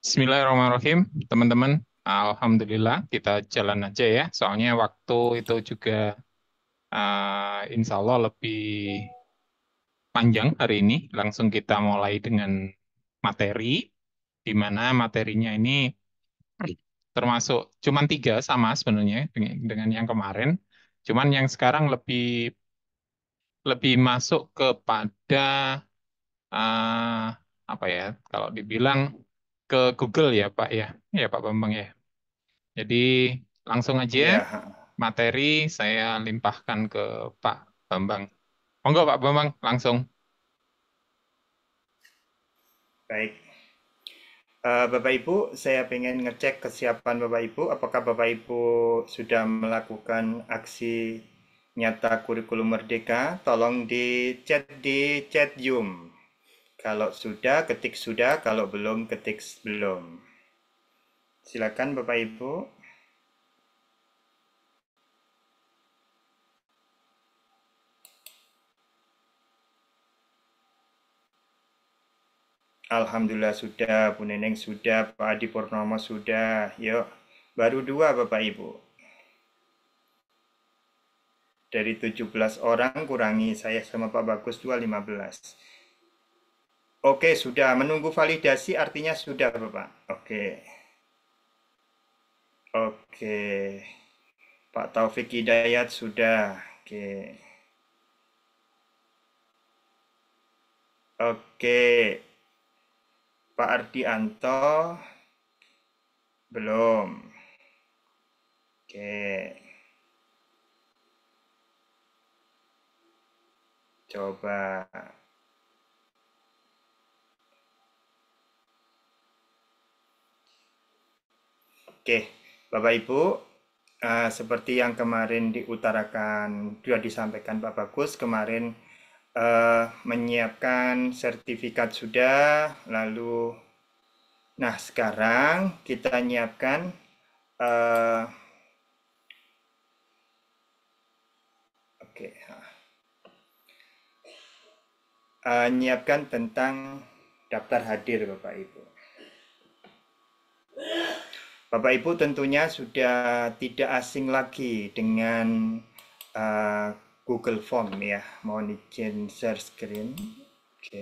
Bismillahirrahmanirrahim, teman-teman. Alhamdulillah, kita jalan aja ya. Soalnya waktu itu juga insya Allah lebih panjang hari ini. Langsung kita mulai dengan materi, di mana materinya ini termasuk cuman tiga sama sebenarnya dengan yang kemarin. Cuman yang sekarang lebih lebih masuk kepada ah, apa ya? Kalau dibilang ke Google ya, Pak ya, ya Pak Bambang ya. Jadi langsung aja Ya, materi saya limpahkan ke Pak Bambang. Monggo Pak Bambang langsung. baik. Bapak Ibu, saya pengen ngecek kesiapan Bapak Ibu. Apakah Bapak Ibu sudah melakukan aksi nyata kurikulum Merdeka? Tolong di chat Zoom. Kalau sudah, ketik sudah. Kalau belum, ketik belum. Silakan Bapak Ibu. Alhamdulillah sudah, Bu Neneng sudah, Pak Adi Purnomo sudah. Yuk, baru dua Bapak Ibu. Dari 17 orang kurangi saya sama Pak Bagus 2, 15. Oke, sudah. Menunggu validasi artinya sudah, Bapak. Oke. Oke. Pak Taufik Hidayat sudah. Oke. Oke. Pak Ardianto belum. Oke. Coba. Oke. Bapak Ibu, seperti yang kemarin diutarakan, sudah disampaikan Pak Bagus, kemarin menyiapkan sertifikat sudah, lalu nah sekarang kita nyiapkan eh, oke, nyiapkan tentang daftar hadir Bapak Ibu. Bapak Ibu tentunya sudah tidak asing lagi dengan eh, Google Form ya. Mohon izin share screen. Oke.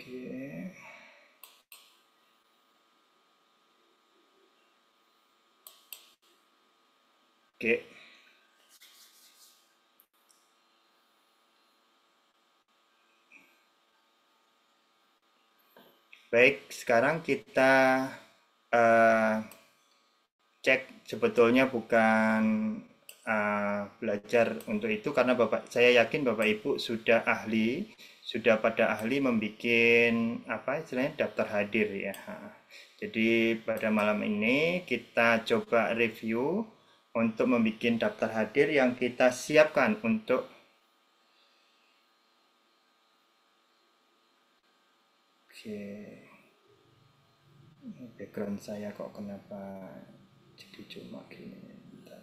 Oke. Oke. Baik, sekarang kita eh, cek sebetulnya bukan belajar untuk itu karena saya yakin Bapak Ibu sudah ahli, sudah pada ahli membuat apa istilahnya daftar hadir ya. Jadi pada malam ini kita coba review untuk membuat daftar hadir yang kita siapkan untuk oke, background saya kok kenapa jadi cuma gini. Bentar.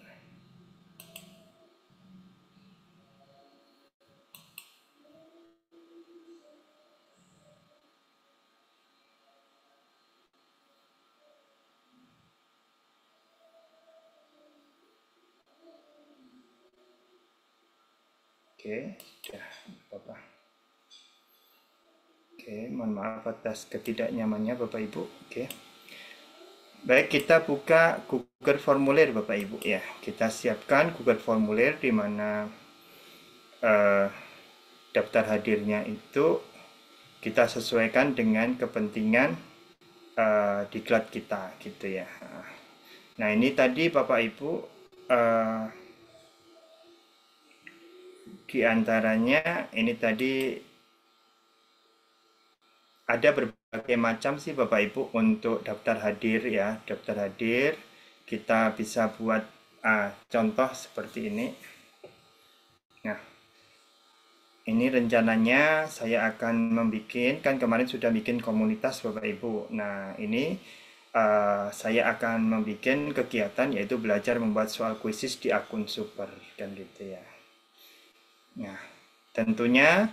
Oke, sudah apa-apa. Oke, mohon maaf atas ketidaknyamannya Bapak Ibu. Oke. Baik, kita buka Google Formulir Bapak Ibu ya. Kita siapkan Google Formulir di mana eh, daftar hadirnya itu kita sesuaikan dengan kepentingan diklat kita gitu ya. Nah, ini tadi Bapak Ibu eh, di antaranya ini tadi ada berbagai macam sih Bapak Ibu untuk daftar hadir ya. Daftar hadir kita bisa buat contoh seperti ini. Nah, Ini rencananya saya akan membuat, kan kemarin sudah bikin komunitas Bapak Ibu. Nah, ini saya akan membuat kegiatan yaitu belajar membuat soal kuisis di akun super dan gitu ya. Nah, tentunya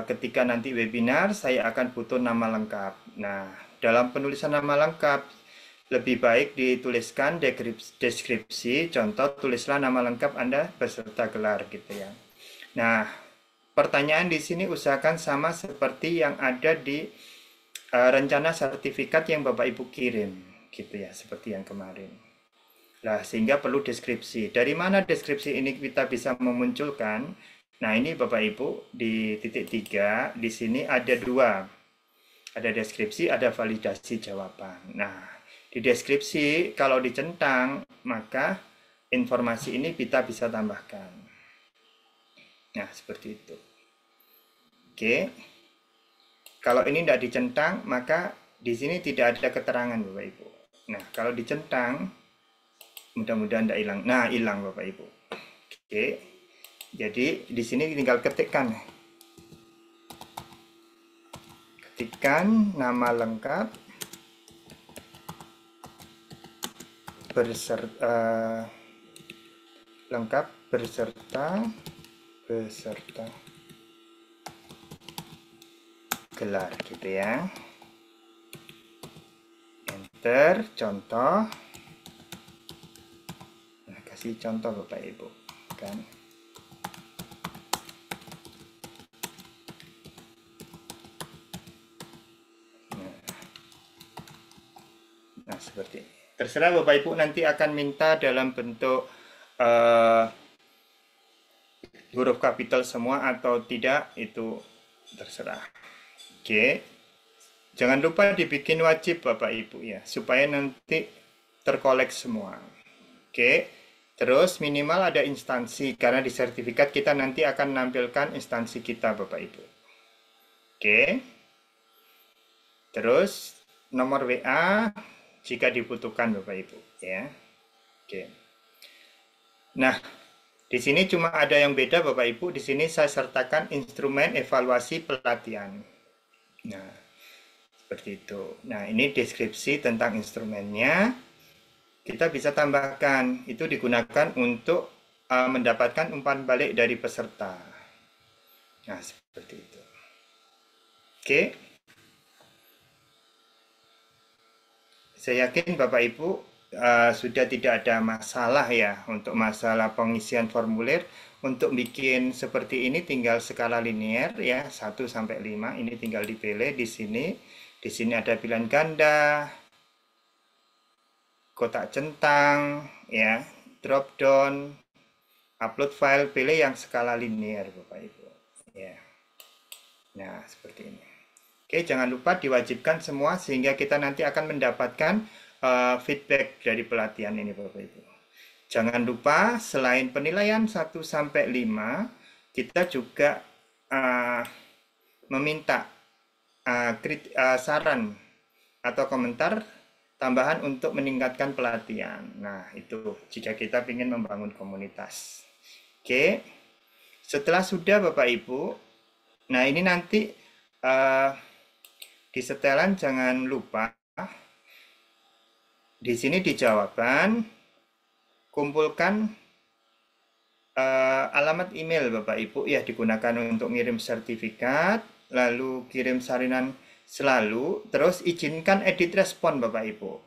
ketika nanti webinar saya akan butuh nama lengkap. Nah, dalam penulisan nama lengkap lebih baik dituliskan deskripsi, contoh tulislah nama lengkap Anda beserta gelar gitu ya. Nah, pertanyaan di sini usahakan sama seperti yang ada di rencana sertifikat yang Bapak Ibu kirim gitu ya, seperti yang kemarin. Nah, sehingga perlu deskripsi. Dari mana deskripsi ini kita bisa memunculkan? Nah, ini Bapak Ibu di titik 3 di sini ada dua. Ada deskripsi, ada validasi jawaban. Nah, di deskripsi kalau dicentang, maka informasi ini kita bisa tambahkan. Nah, seperti itu. Oke. Kalau ini tidak dicentang, maka di sini tidak ada keterangan Bapak Ibu. Nah, kalau dicentang, mudah-mudahan tidak hilang. Nah, hilang Bapak Ibu. Oke. Jadi di sini tinggal ketikkan. Ketikkan nama lengkap beserta gelar gitu ya. Enter contoh. Nah, kasih contoh Bapak Ibu kan. Nah, seperti ini. Terserah Bapak Ibu nanti akan minta dalam bentuk huruf kapital semua atau tidak, itu terserah. Oke. Jangan lupa dibikin wajib Bapak Ibu ya, supaya nanti terkolek semua. Oke. Terus minimal ada instansi, karena di sertifikat kita nanti akan menampilkan instansi kita Bapak Ibu. Oke. Terus nomor WA jika dibutuhkan Bapak Ibu ya. Oke. Nah, di sini cuma ada yang beda Bapak Ibu, di sini saya sertakan instrumen evaluasi pelatihan. Nah, seperti itu. Nah, ini deskripsi tentang instrumennya. Kita bisa tambahkan, itu digunakan untuk mendapatkan umpan balik dari peserta. Nah, seperti itu. Oke. Saya yakin Bapak Ibu sudah tidak ada masalah ya untuk masalah pengisian formulir. Untuk bikin seperti ini tinggal skala linear ya, 1 sampai 5. Ini tinggal dipilih di sini. Di sini ada pilihan ganda, kotak centang ya, drop down, upload file, pilih yang skala linear Bapak Ibu ya. Nah, seperti ini. Oke, jangan lupa diwajibkan semua sehingga kita nanti akan mendapatkan feedback dari pelatihan ini Bapak Ibu. Jangan lupa selain penilaian 1 sampai 5, kita juga meminta saran atau komentar tambahan untuk meningkatkan pelatihan. Nah, itu jika kita ingin membangun komunitas. Oke, setelah sudah Bapak Ibu, nah ini nanti di setelan jangan lupa di sini di jawaban kumpulkan alamat email Bapak Ibu ya, digunakan untuk ngirim sertifikat, lalu kirim salinan selalu, terus izinkan edit respon Bapak Ibu.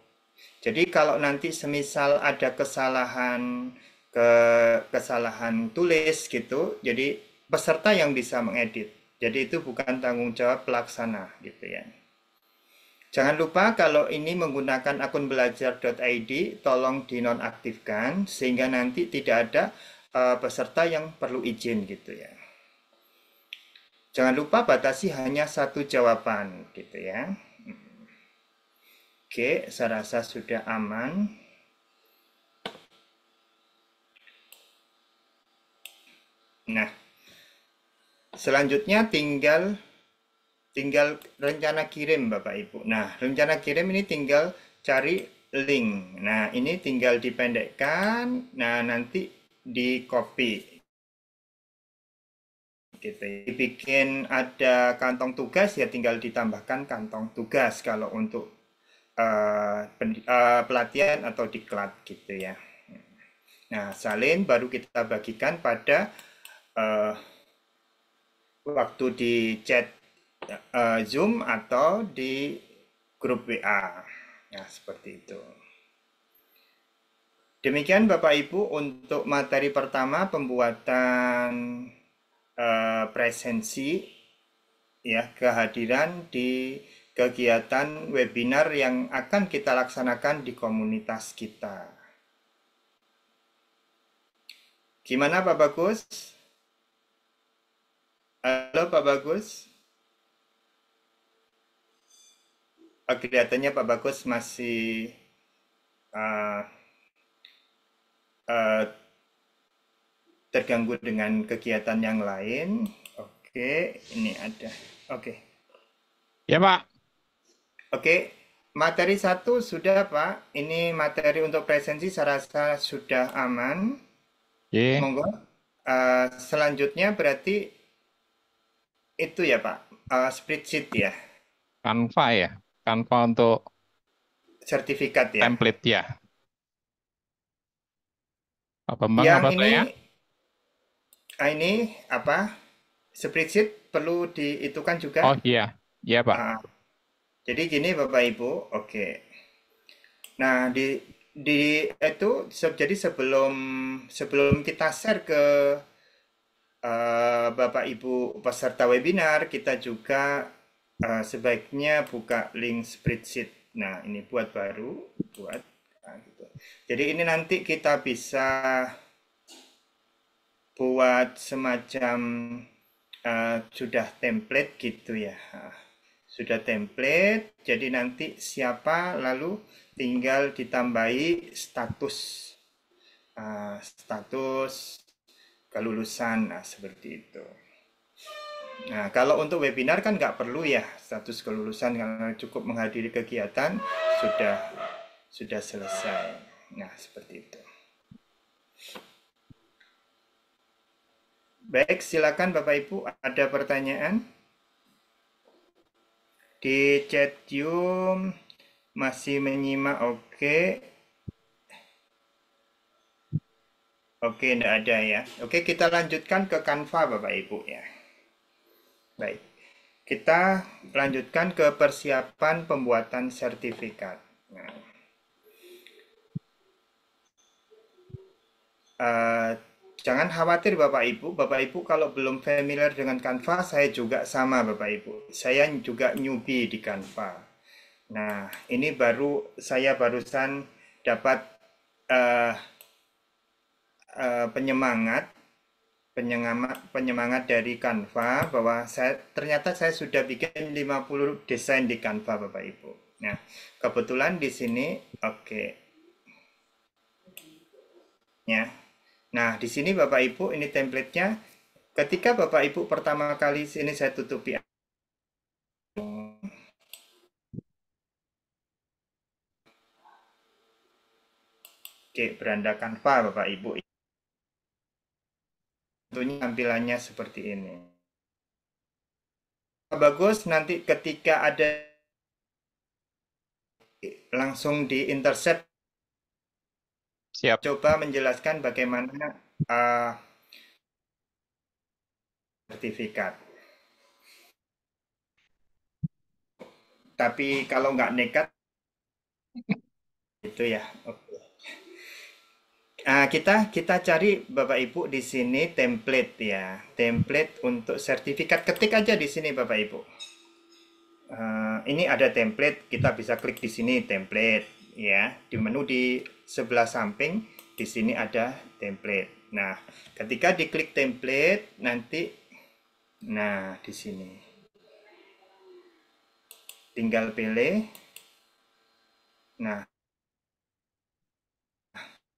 Jadi kalau nanti semisal ada kesalahan kesalahan tulis gitu, jadi peserta yang bisa mengedit. Jadi itu bukan tanggung jawab pelaksana gitu ya. Jangan lupa kalau ini menggunakan akun belajar.id, tolong dinonaktifkan sehingga nanti tidak ada peserta yang perlu izin gitu ya. Jangan lupa batasi hanya 1 jawaban gitu ya. Oke, saya rasa sudah aman. Nah, selanjutnya tinggal rencana kirim Bapak Ibu. Nah, rencana kirim ini tinggal cari link. Nah, ini tinggal dipendekkan. Nah, nanti di copy. gitu. Dibikin ada kantong tugas ya tinggal ditambahkan kantong tugas kalau untuk pelatihan atau diklat gitu ya. Nah, salin baru kita bagikan pada eh, waktu di chat Zoom atau di grup WA. Nah, seperti itu. Demikian Bapak Ibu untuk materi pertama pembuatan presensi ya kehadiran di kegiatan webinar yang akan kita laksanakan di komunitas kita. Gimana Pak Bagus? Halo Pak Bagus. Kelihatannya Pak Bagus masih uh, uh, terganggu dengan kegiatan yang lain. Oke, ini ada. Oke. Ya, Pak. Oke, materi satu sudah Pak. Ini materi untuk presensi saya rasa sudah aman. Ye, Monggo. Selanjutnya berarti itu ya Pak, spreadsheet ya, Canva ya. Canva untuk sertifikat ya. template ya. Pak Bambang Yang apa ini, saya? ini apa? Spreadsheet perlu diitukan juga. Oh iya, iya Pak. Ah, jadi gini Bapak Ibu, oke. Nah jadi sebelum sebelum kita share ke Bapak Ibu peserta webinar, kita juga sebaiknya buka link spreadsheet. Nah, ini buat baru, buat. Nah, gitu. Jadi ini nanti kita bisa buat semacam sudah template gitu ya. Nah, sudah template, jadi nanti siapa lalu tinggal ditambahi status status kelulusan, nah seperti itu. Nah, kalau untuk webinar kan nggak perlu ya status kelulusan karena cukup menghadiri kegiatan sudah sudah selesai. Nah, seperti itu. Baik, silakan Bapak Ibu ada pertanyaan di chat Zoom masih menyimak oke. Oke, enggak ada ya. Oke, kita lanjutkan ke Canva Bapak Ibu ya. Baik. Kita lanjutkan ke persiapan pembuatan sertifikat. Nah, eh, jangan khawatir Bapak Ibu. Bapak Ibu kalau belum familiar dengan Canva, saya juga sama Bapak Ibu. Saya juga newbie di Canva. Nah, ini saya barusan dapat eh, penyemangat penyemangat dari Canva bahwa ternyata saya sudah bikin 50 desain di Canva Bapak Ibu. Nah, kebetulan di sini oke ya. Nah, di sini Bapak Ibu ini template-nya. Ketika Bapak Ibu pertama kali sini saya tutupi. Oke, beranda Canva Bapak Ibu. Tentunya tampilannya seperti ini. Bagus nanti ketika ada langsung di intercept Siap. coba menjelaskan bagaimana uh, sertifikat. Tapi kalau nggak nekat itu ya. Oke. Kita kita cari Bapak Ibu di sini template ya, template untuk sertifikat. Ketik aja di sini Bapak Ibu. Ini ada template, kita bisa klik di sini template ya. Di menu di sebelah samping di sini ada template. Nah, ketika diklik template nanti, nah di sini tinggal pilih. Nah,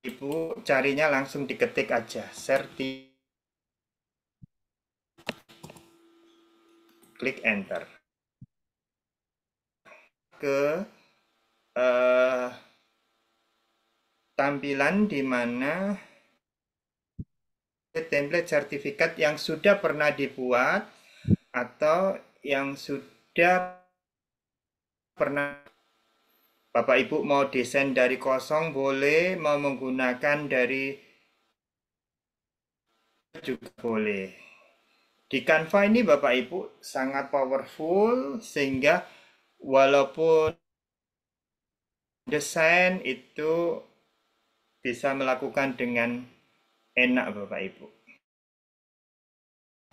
Ibu carinya langsung diketik aja, klik enter. Ke eh, tampilan di mana template sertifikat yang sudah pernah dibuat atau yang sudah pernah Bapak Ibu mau desain dari kosong boleh, mau menggunakan dari juga boleh. Di Canva ini Bapak Ibu sangat powerful sehingga walaupun desain itu bisa melakukan dengan enak Bapak Ibu.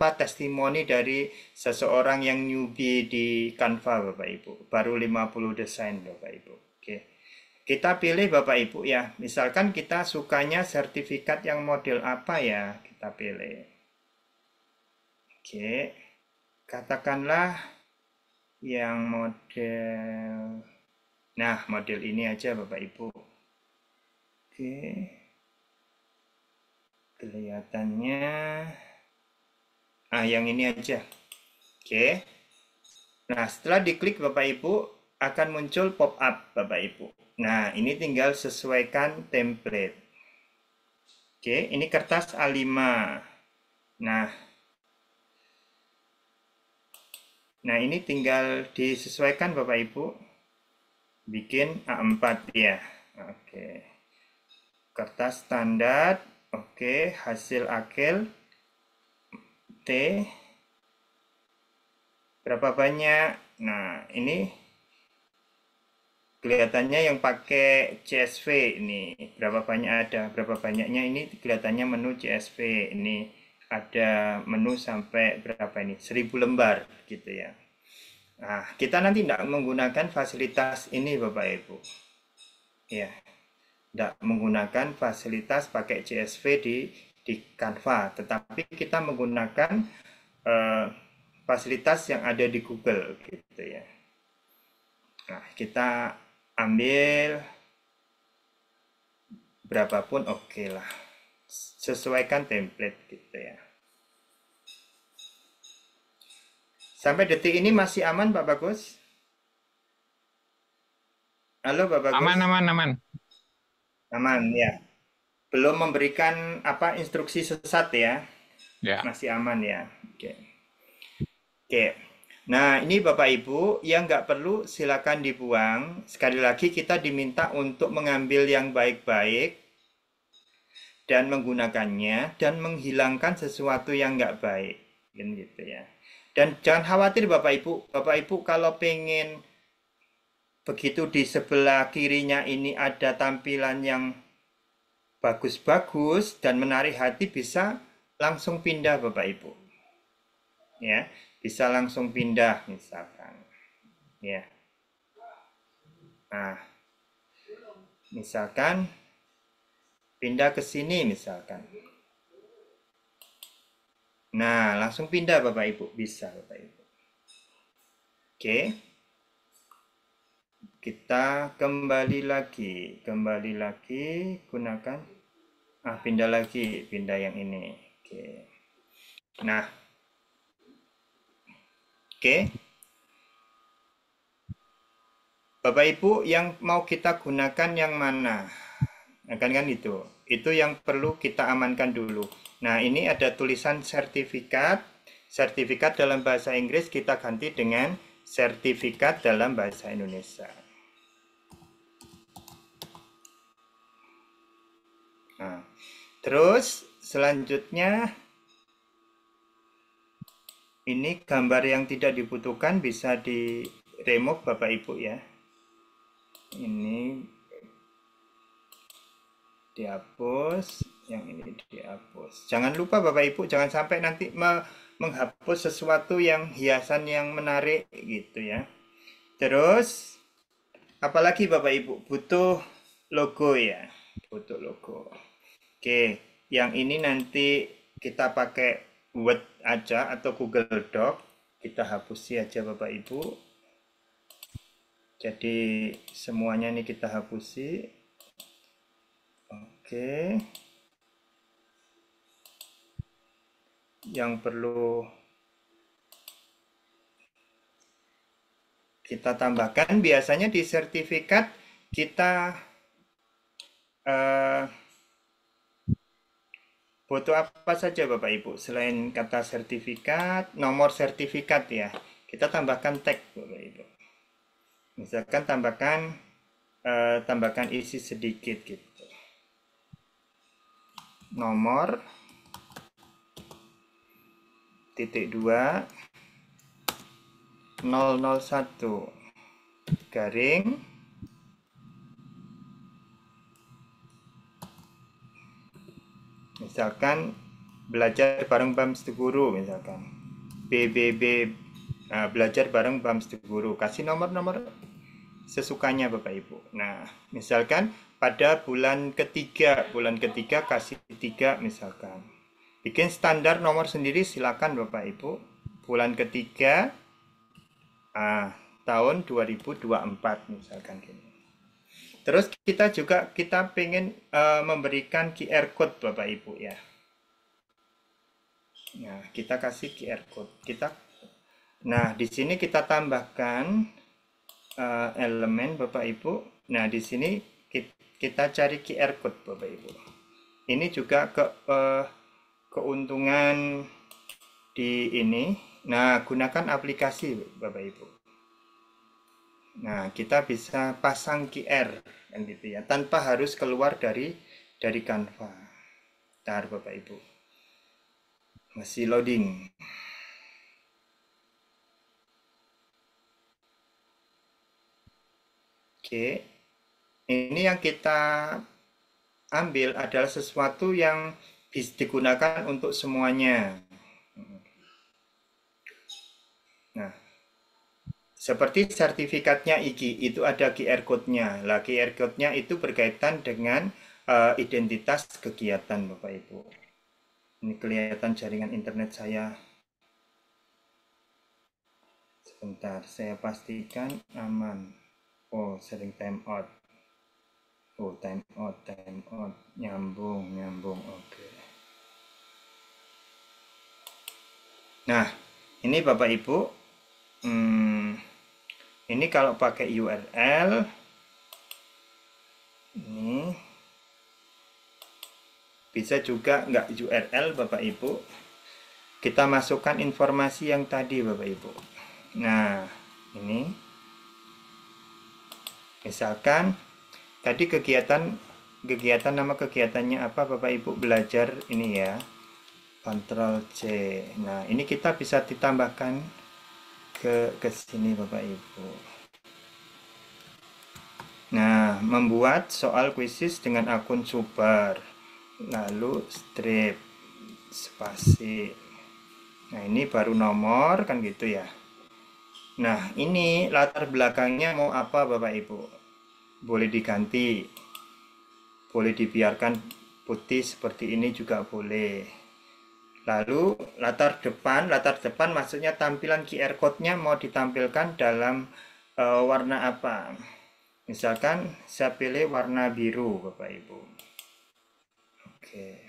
Testimoni dari seseorang yang newbie di Canva Bapak Ibu, baru 50 desain Bapak Ibu. Oke. Kita pilih Bapak Ibu ya. Misalkan kita sukanya sertifikat yang model apa ya, kita pilih. Oke. Katakanlah yang model, nah model ini aja Bapak Ibu. Oke. Kelihatannya yang ini aja. Oke. Nah, setelah diklik Bapak Ibu akan muncul pop up Bapak Ibu. Nah, ini tinggal sesuaikan template. Oke, ini kertas A5. Nah, ini tinggal disesuaikan Bapak Ibu. Bikin A4 ya. Oke. Kertas standar. Oke, hasil akhir T berapa banyak. Nah, ini kelihatannya yang pakai CSV ini berapa banyak, ada berapa banyaknya, ini kelihatannya menu CSV ini ada menu sampai berapa ini 1000 lembar gitu ya. Nah, kita nanti tidak menggunakan fasilitas ini Bapak Ibu ya, tidak menggunakan fasilitas pakai CSV di Canva, tetapi kita menggunakan fasilitas yang ada di Google gitu ya. Nah, kita ambil berapapun oke lah. Sesuaikan template gitu ya. Sampai detik ini masih aman Pak Bagus? Halo Pak Bagus? Aman, aman, aman. Aman ya. Belum memberikan apa instruksi sesat ya. Ya. Masih aman ya. Oke. Oke. Nah, ini Bapak Ibu yang nggak perlu silakan dibuang. Sekali lagi kita diminta untuk mengambil yang baik-baik dan menggunakannya dan menghilangkan sesuatu yang nggak baik. Gitu ya. Dan jangan khawatir Bapak Ibu kalau pengen begitu di sebelah kirinya ini ada tampilan yang bagus-bagus dan menarik hati, bisa langsung pindah Bapak Ibu. Ya, bisa langsung pindah misalkan. Ya. Nah, misalkan pindah ke sini misalkan. Nah, langsung pindah Bapak Ibu, bisa Bapak Ibu. Oke. Kita kembali lagi gunakan pindah lagi, pindah yang ini. Oke. Nah, oke. Bapak Ibu yang mau kita gunakan yang mana? Kan itu. Itu yang perlu kita amankan dulu. Nah, ini ada tulisan sertifikat. Sertifikat dalam bahasa Inggris kita ganti dengan sertifikat dalam bahasa Indonesia. Nah, terus selanjutnya ini gambar yang tidak dibutuhkan bisa di remove Bapak Ibu ya. Ini dihapus, yang ini dihapus. Jangan lupa Bapak Ibu, jangan sampai nanti menghapus sesuatu yang hiasan yang menarik gitu ya. Terus apalagi Bapak Ibu butuh logo ya, butuh logo. Oke, yang ini nanti kita pakai Word aja atau Google Doc, kita hapusi aja Bapak Ibu. Jadi semuanya ini kita hapusi. Oke. Yang perlu kita tambahkan biasanya di sertifikat kita Foto apa saja Bapak Ibu? Selain kata sertifikat, nomor sertifikat ya. Kita tambahkan tag Bapak Ibu. Misalkan tambahkan isi sedikit gitu. Nomor titik 2 001 garing misalkan belajar bareng Bams Guru misalkan BBB belajar bareng Bams Guru, kasih nomor-nomor sesukanya Bapak Ibu. Nah, misalkan pada bulan ketiga kasih 3 misalkan. Bikin standar nomor sendiri silakan Bapak Ibu. Bulan ketiga tahun 2024 misalkan gini. Terus kita pengen memberikan QR code Bapak Ibu ya. Nah, kita kasih QR code. Nah, di sini kita tambahkan elemen Bapak Ibu. Nah, di sini kita cari QR code Bapak Ibu. Ini juga keuntungan di ini. Nah, gunakan aplikasi Bapak Ibu. Nah, kita bisa pasang QR kan gitu ya, tanpa harus keluar dari Canva. Bentar Bapak Ibu. Masih loading. Oke. Ini yang kita ambil adalah sesuatu yang bisa digunakan untuk semuanya. Nah, seperti sertifikatnya IGI itu ada QR code-nya. Lah QR code-nya itu berkaitan dengan identitas kegiatan Bapak Ibu. Ini kelihatan jaringan internet saya. Sebentar, saya pastikan aman. Oh, sering time out. Oh, time out. Nyambung. Oke. Nah, ini Bapak Ibu. Ini kalau pakai URL. Ini. Bisa juga nggak URL Bapak Ibu. Kita masukkan informasi yang tadi Bapak Ibu. Nah, ini. Misalkan tadi kegiatan nama kegiatannya apa Bapak Ibu, belajar ini ya. Ctrl C. Nah, ini kita bisa ditambahkan ke sini Bapak Ibu. Nah, membuat soal kuisis dengan akun Subar. Lalu strip spasi. Nah, ini baru nomor kan gitu ya. Nah, ini latar belakangnya mau apa Bapak Ibu? Boleh diganti. Boleh dibiarkan putih seperti ini juga boleh. Lalu latar depan maksudnya tampilan QR code-nya mau ditampilkan dalam warna apa? Misalkan saya pilih warna biru Bapak Ibu. Oke.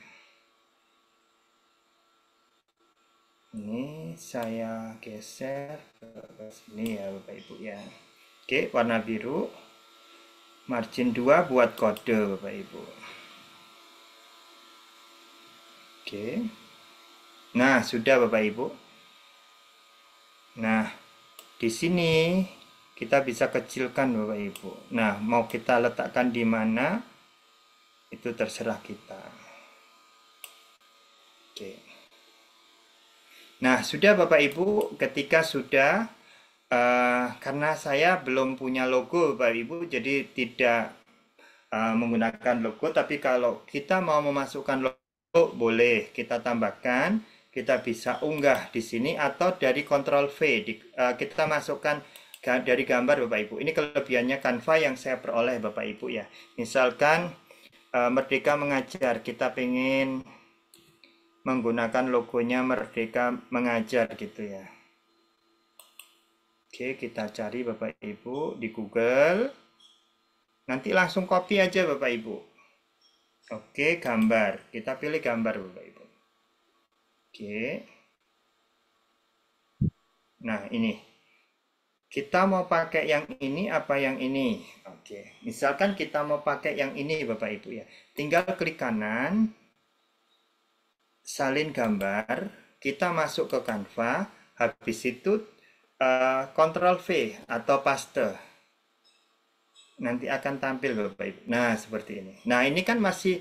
Ini saya geser ke sini ya Bapak Ibu ya. Oke, warna biru. Margin 2 buat kode Bapak Ibu. Oke. Nah, sudah Bapak Ibu. Nah, di sini kita bisa kecilkan Bapak Ibu. Nah, mau kita letakkan di mana itu terserah kita. Oke. Nah, sudah Bapak Ibu, ketika sudah karena saya belum punya logo Bapak Ibu, jadi tidak menggunakan logo, tapi kalau kita mau memasukkan logo boleh kita tambahkan. Kita bisa unggah di sini atau dari Ctrl V kita masukkan dari gambar Bapak Ibu. Ini kelebihannya Canva yang saya peroleh Bapak Ibu ya. Misalkan Merdeka Mengajar, kita pengen menggunakan logonya Merdeka Mengajar gitu ya. Oke, kita cari Bapak Ibu di Google. Nanti langsung copy aja Bapak Ibu. Oke, gambar. Kita pilih gambar Bapak Ibu. Oke. Nah, ini. Kita mau pakai yang ini apa yang ini? Oke. Misalkan kita mau pakai yang ini Bapak Ibu ya. Tinggal klik kanan. salin gambar, kita masuk ke Canva, habis itu Ctrl V atau paste. Nanti akan tampil Bapak Ibu. Nah, seperti ini. Nah, ini kan masih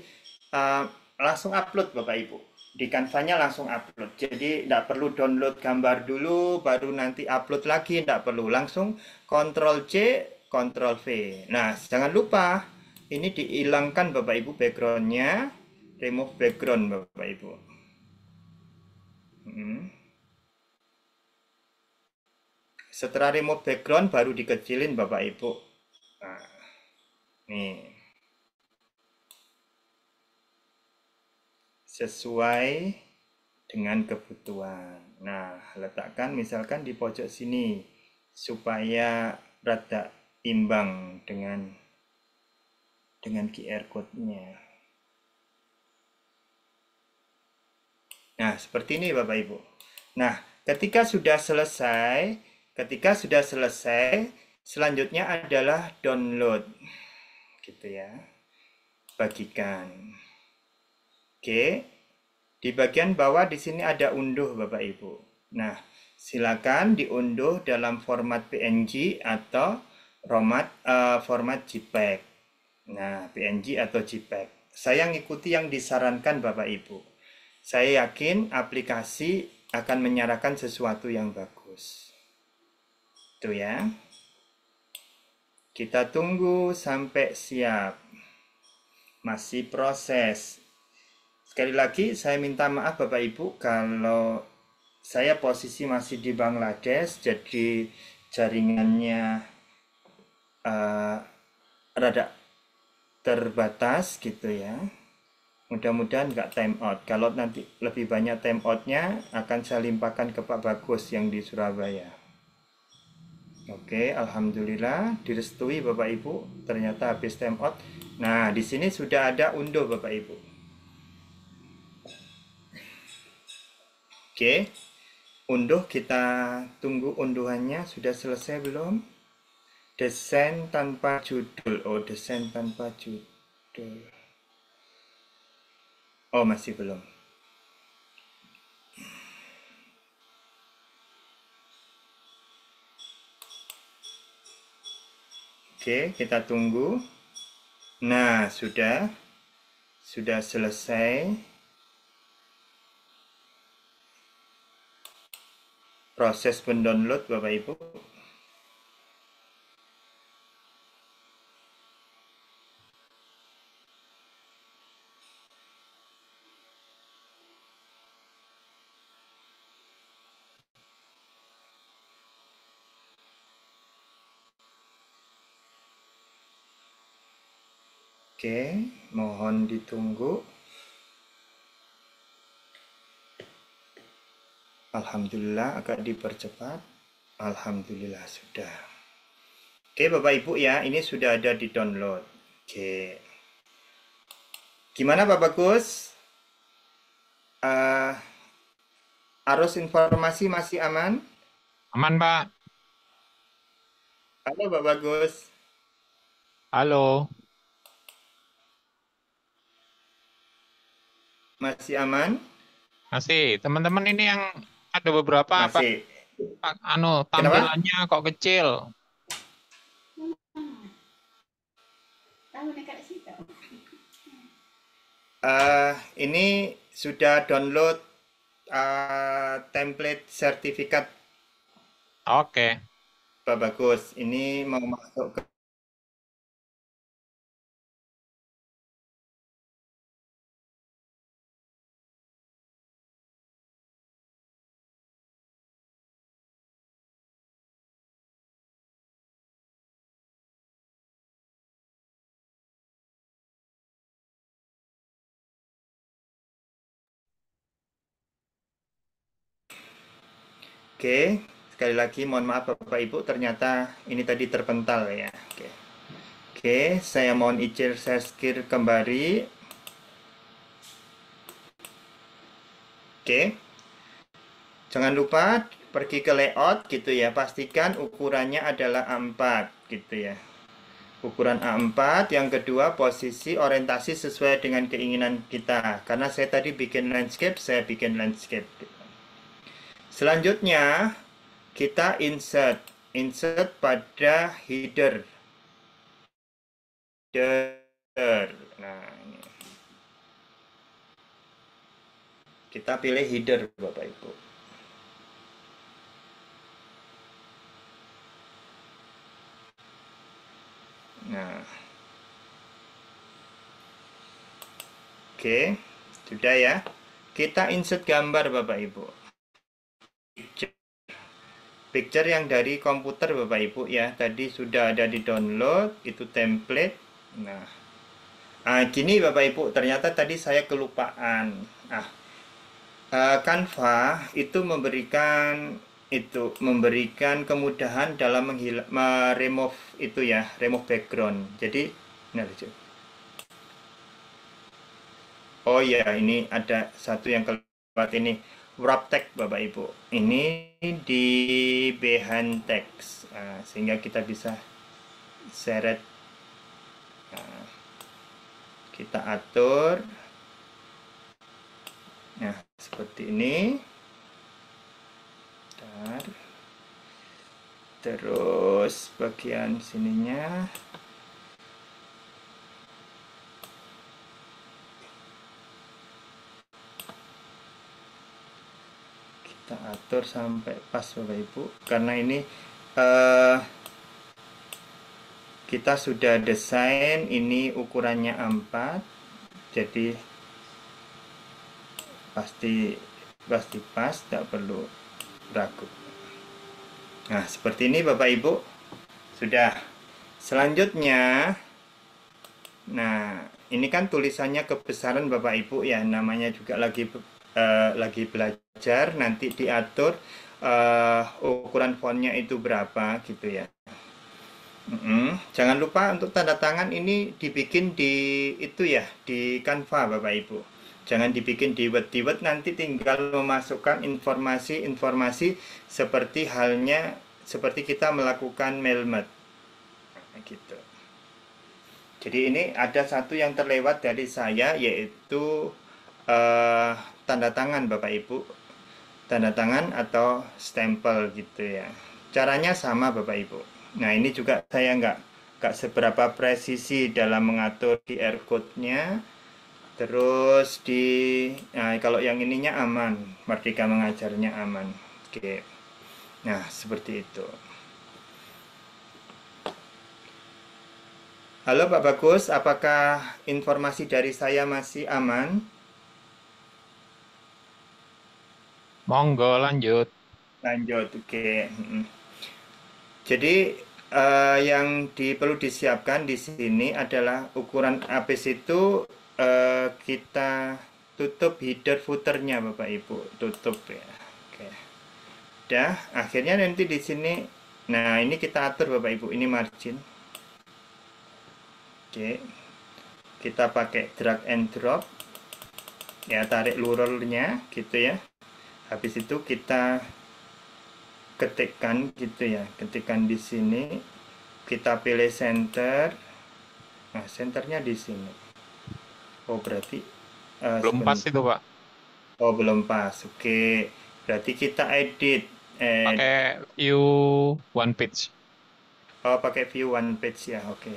langsung upload Bapak Ibu. Di Canva-nya langsung upload. Jadi tidak perlu download gambar dulu, baru nanti upload lagi. Tidak perlu. Langsung Ctrl C, Ctrl V. Nah, jangan lupa ini dihilangkan Bapak Ibu background-nya. Remove background Bapak Ibu. Setelah remove background baru dikecilin Bapak Ibu. Nah, nih. Sesuai dengan kebutuhan. Nah, letakkan misalkan di pojok sini supaya rada imbang dengan QR code-nya. Nah, seperti ini Bapak Ibu. Nah, ketika sudah selesai, selanjutnya adalah download. Gitu ya. Bagikan. Oke. Di bagian bawah di sini ada unduh Bapak Ibu. Nah, silakan diunduh dalam format PNG atau format JPEG. Nah, PNG atau JPEG. Saya ngikuti yang disarankan Bapak Ibu. Saya yakin aplikasi akan menyarankan sesuatu yang bagus. Itu ya. Kita tunggu sampai siap. Masih proses. Sekali lagi saya minta maaf Bapak Ibu kalau saya posisi masih di Bangladesh, jadi jaringannya rada terbatas gitu ya. Mudah-mudahan nggak time out. Kalau nanti lebih banyak time outnya akan saya limpahkan ke Pak Bagus yang di Surabaya. Oke, alhamdulillah direstui Bapak Ibu. Ternyata habis time out. Nah, di sini sudah ada unduh Bapak Ibu. Oke, unduh, kita tunggu unduhannya. Sudah selesai belum? Desain tanpa judul. Oh, desain tanpa judul. Oh, masih belum. Oke, kita tunggu. Nah, sudah selesai. Proses mendownload Bapak Ibu. Oke, mohon ditunggu. Alhamdulillah agak dipercepat. Alhamdulillah sudah. Oke Bapak Ibu ya, ini sudah ada di download. Oke. Gimana Pak Bagus? Arus informasi masih aman? Aman, Pak. Halo Pak Bagus. Halo. Masih aman? Masih, teman-teman ini yang ada beberapa Pak, Masih. Kenapa? tampilannya kok kecil. Ini sudah download template sertifikat Oke. Pak Bagus. Ini mau masuk ke. Oke, sekali lagi mohon maaf Bapak Ibu, ternyata ini tadi terpental ya. Oke, saya mohon izin share screen kembali. Oke, jangan lupa pergi ke layout gitu ya, pastikan ukurannya adalah A4 gitu ya. ukuran A4. Yang kedua, posisi orientasi sesuai dengan keinginan kita. Karena saya tadi bikin landscape, saya bikin landscape. Selanjutnya, kita insert pada header. Nah, ini. Kita pilih header, Bapak Ibu. Nah, oke, sudah ya. Kita insert gambar, Bapak Ibu. Picture yang dari komputer, Bapak Ibu ya. Tadi sudah ada di download, itu template. Nah, gini Bapak Ibu, ternyata tadi saya kelupaan. Canva itu memberikan kemudahan dalam remove itu ya, remove background. Jadi, nah, oh ya, ini ada satu yang kelewat ini, wrap text Bapak Ibu. Ini di behind text, sehingga kita bisa seret. Nah, kita atur. Nah, seperti ini. Bentar. Terus bagian sininya kita atur sampai pas Bapak Ibu, karena ini kita sudah desain ini ukurannya A4, jadi pasti pas, tidak perlu ragu. Nah, seperti ini Bapak Ibu. Sudah. Selanjutnya, nah, ini kan tulisannya kebesaran Bapak Ibu ya, namanya juga lagi belajar, nanti diatur ukuran fontnya itu berapa gitu ya. Jangan lupa untuk tanda tangan ini dibikin di itu ya, di Canva Bapak Ibu. Jangan dibikin di Word. Di Word nanti tinggal memasukkan informasi-informasi seperti kita melakukan mailmat. Nah, gitu. Jadi ini ada satu yang terlewat dari saya, yaitu tanda tangan Bapak Ibu. Tanda tangan atau stempel gitu ya. Caranya sama Bapak Ibu. Nah, ini juga saya nggak seberapa presisi dalam mengatur QR code-nya. Terus kalau yang ininya aman, Merdeka Mengajarnya aman. Oke. Nah, seperti itu. Halo Pak Bagus, apakah informasi dari saya masih aman? Monggo lanjut. Lanjut, oke. Jadi yang perlu disiapkan di sini adalah ukuran habis itu kita tutup header footernya Bapak Ibu, tutup ya. Oke. Udah, akhirnya nanti di sini, nah ini kita atur Bapak Ibu, ini margin. Oke. Kita pakai drag and drop. Ya, tarik lurernya gitu ya. Habis itu kita ketikkan gitu ya, ketikkan di sini, kita pilih center. Nah, centernya di sini. Oh, berarti Belum pas itu, Pak. oh, belum pas. Oke, berarti kita edit. Pakai view one page. Oh, pakai view one page ya. Oke,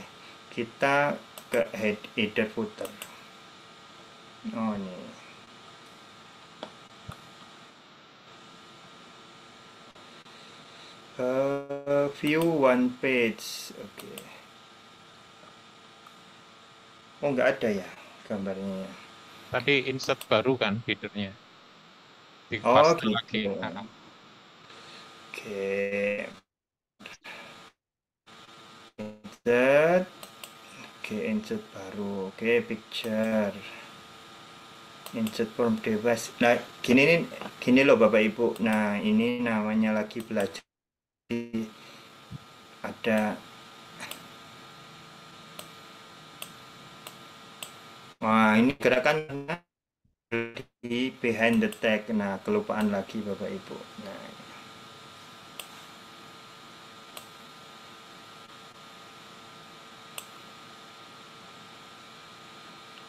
kita ke header footer. Oh, ini. View one page. Oke. Oh, nggak ada ya gambarnya. Tadi insert baru kan fiturnya. Oh, Dipaste lagi. gitu. Nah, Oke. Insert. Oke, insert baru. Oke, picture. Insert from device. Nah, gini loh Bapak Ibu. Nah, ini namanya lagi belajar. Ada Wah, ini gerakannya di behind the tag. Nah, kelupaan lagi Bapak Ibu. Nah,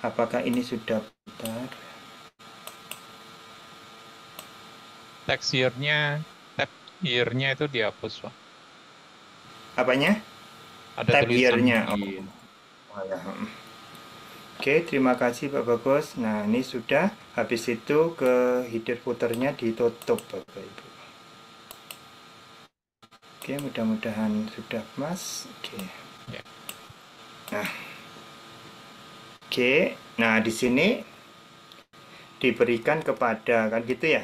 Apakah ini sudah benar? Text year-nya, tab year-nya itu dihapus, Pak. Apanya? Ada Tab tulisan year-nya. iya. Oh, ya. Oke, terima kasih Pak Bagus. Nah, ini sudah. Habis itu ke header footer-nya ditutup Bapak Ibu. Oke, mudah-mudahan sudah mas. Oke. Ya. Nah, oke. Nah, di sini diberikan kepada kan gitu ya.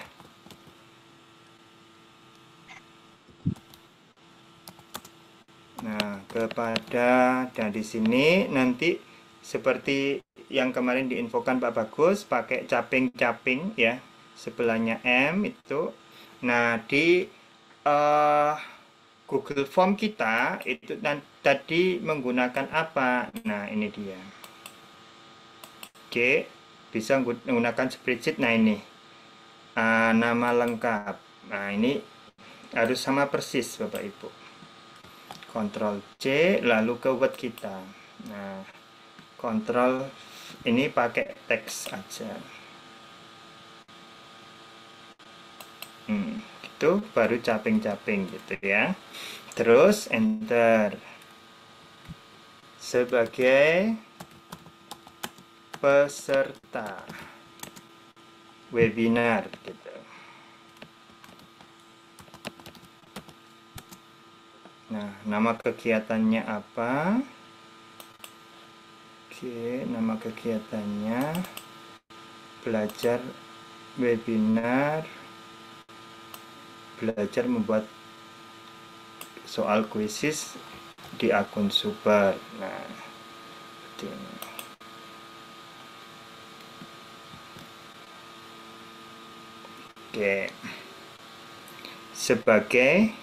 Nah, kepada dan di sini nanti seperti yang kemarin diinfokan Pak Bagus pakai caping-caping ya. Sebelahnya M itu. Nah, di eh, Google Form kita itu tadi menggunakan apa? Nah, ini dia. Oke, bisa menggunakan spreadsheet. Nah, ini nama lengkap. Nah, ini harus sama persis Bapak Ibu. Ctrl C lalu ke Word kita. Nah, Ctrl ini pakai teks aja. Itu baru caping-caping gitu ya. Terus enter sebagai peserta webinar gitu. Nah, nama kegiatannya apa? Oke, nama kegiatannya belajar webinar, belajar membuat soal kuisis di akun Super. Nah, itu. Oke. Sebagai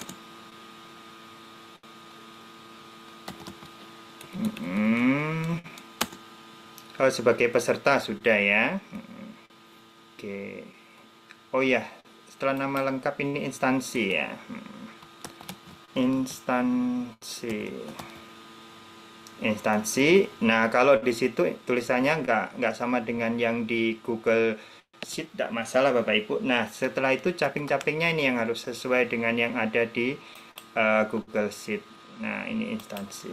sebagai peserta sudah ya. Oke. Oh ya, setelah nama lengkap ini instansi ya. Instansi. Nah, kalau di situ tulisannya nggak sama dengan yang di Google Sheet, tidak masalah Bapak Ibu. Nah, setelah itu caping-capingnya ini yang harus sesuai dengan yang ada di Google Sheet. Nah, ini instansi.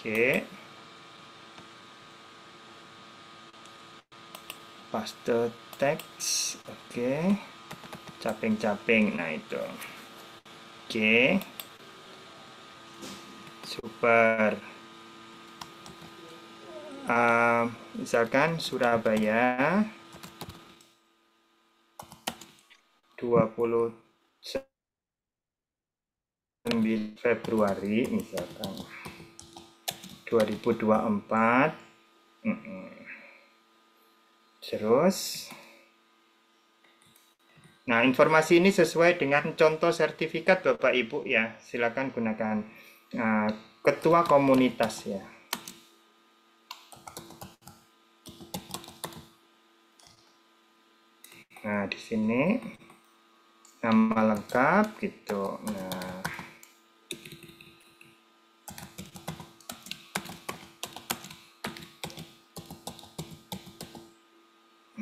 Oke. Paste teks. Oke. Caping-caping. Nah, itu. Oke. Super. Misalkan Surabaya 29 Februari misalkan 2024. Terus nah, informasi ini sesuai dengan contoh sertifikat Bapak Ibu ya. Silakan gunakan ketua komunitas ya. Nah, di sini nama lengkap gitu.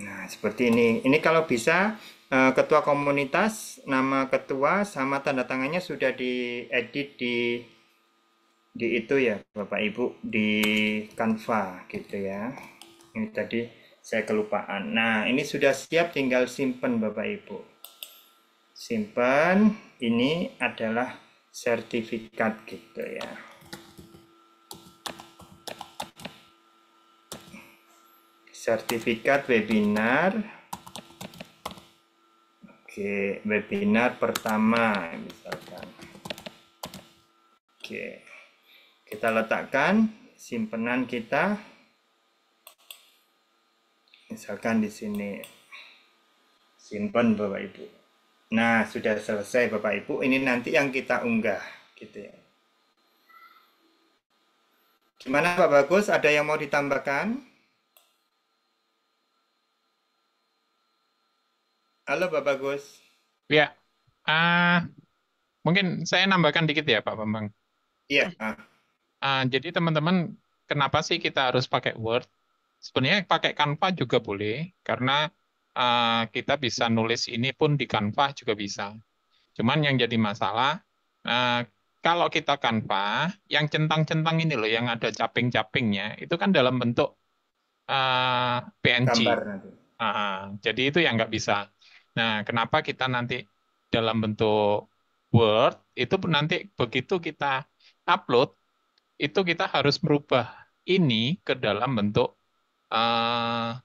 Nah, seperti ini. Ini kalau bisa ketua komunitas, nama ketua sama tanda tangannya sudah diedit di itu ya, Bapak Ibu, di Canva gitu ya. Ini tadi saya kelupaan. Nah, ini sudah siap, tinggal simpen Bapak Ibu. Simpan, ini adalah sertifikat gitu ya. Sertifikat webinar. Oke, webinar pertama misalkan. Oke. Kita letakkan simpenan kita. Misalkan di sini. Simpan Bapak Ibu. Nah, sudah selesai Bapak Ibu. Ini nanti yang kita unggah gitu ya. Gimana Pak Bagus? Ada yang mau ditambahkan? Halo Pak Bagus. Ya. Ah, Mungkin saya nambahkan dikit ya Pak Bambang. Iya, Jadi teman-teman, kenapa sih kita harus pakai Word? Sebenarnya pakai Canva juga boleh, karena kita bisa nulis ini pun di Canva juga bisa. Cuman yang jadi masalah, eh, kalau kita Canva, yang centang-centang ini loh, yang ada caping-capingnya, itu kan dalam bentuk PNG. gambar nanti. Jadi itu yang nggak bisa. Nah, kenapa kita nanti dalam bentuk Word, itu pun nanti begitu kita upload, itu kita harus merubah ini ke dalam bentuk eh,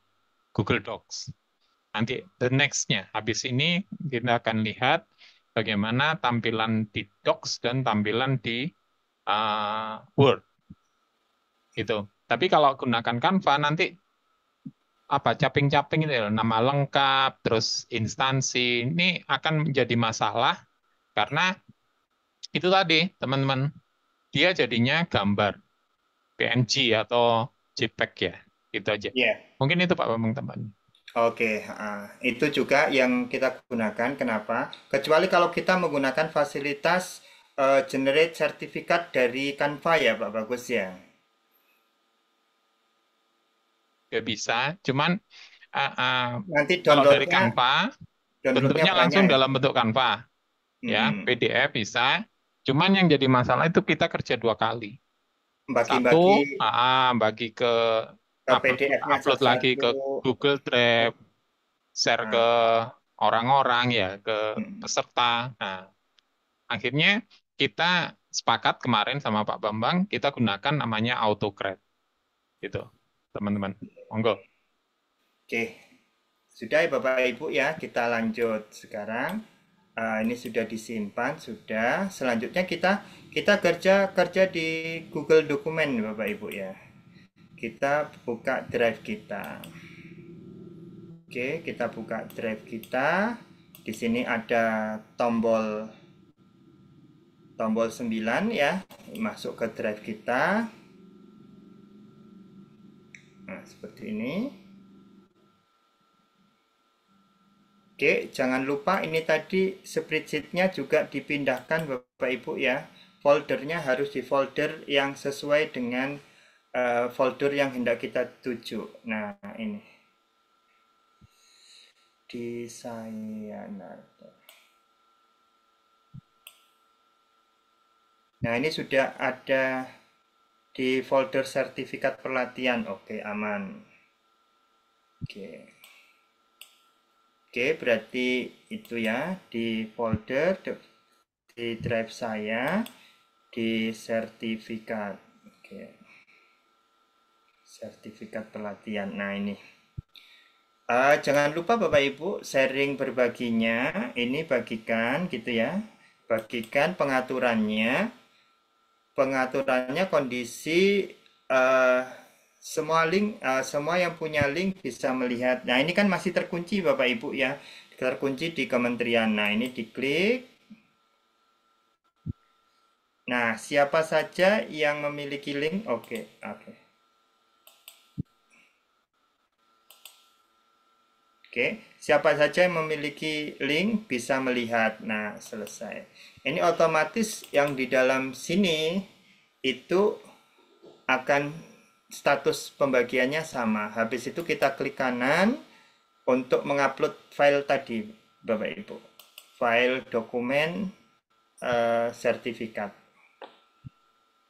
Google Docs. Nanti the next-nya, habis ini kita akan lihat bagaimana tampilan di Docs dan tampilan di Word gitu. Tapi kalau gunakan Canva nanti apa caping-caping itu ya, nama lengkap, terus instansi ini akan menjadi masalah karena itu tadi teman-teman dia jadinya gambar PNG atau JPEG ya, gitu aja. Iya. Mungkin itu Pak Bambang teman. Oke, itu juga yang kita gunakan. Kenapa? Kecuali kalau kita menggunakan fasilitas generate sertifikat dari Canva ya, Pak Bagus ya. Gak bisa, cuman uh, uh, Nanti kalau dari downloadnya Canva downloadnya bentuknya banyak langsung ya. dalam bentuk Canva ya, Mm-mm. PDF bisa. Cuman yang jadi masalah itu kita kerja dua kali. Satu, Bagi-bagi bagi ke ke upload PDF-nya upload lagi satu-satu. ke Google Drive, share ke Nah, orang-orang ya, ke mm. peserta. Nah, akhirnya kita sepakat kemarin sama Pak Bambang, kita gunakan namanya AutoCAD gitu, teman-teman. Monggo. Oke, sudah ya Bapak Ibu ya, kita lanjut sekarang. Ini sudah disimpan, sudah. Selanjutnya kita kerja kerja di Google Dokumen Bapak Ibu ya. Kita buka drive kita. Oke, kita buka drive kita. Di sini ada tombol tombol 9 ya. Masuk ke drive kita. Nah, seperti ini. Oke, jangan lupa ini tadi spreadsheet-nya juga dipindahkan Bapak Ibu ya. Foldernya harus di folder yang sesuai dengan folder yang hendak kita tuju. Nah, ini di saya. Nah, ini sudah ada di folder sertifikat pelatihan. Oke, aman. Oke. Oke, berarti itu ya di folder di drive saya di sertifikat. Oke, sertifikat pelatihan. Nah, ini. Jangan lupa Bapak Ibu sharing berbaginya. Ini bagikan gitu ya. Bagikan pengaturannya. Pengaturannya kondisi eh, semua link, semua yang punya link bisa melihat. Nah, ini kan masih terkunci Bapak Ibu ya. Terkunci di kementerian. Nah, ini diklik. Nah, siapa saja yang memiliki link? Oke, oke. Oke, siapa saja yang memiliki link bisa melihat. Nah, selesai. Ini otomatis yang di dalam sini itu akan status pembagiannya sama. Habis itu kita klik kanan untuk mengupload file tadi, Bapak Ibu. File dokumen sertifikat.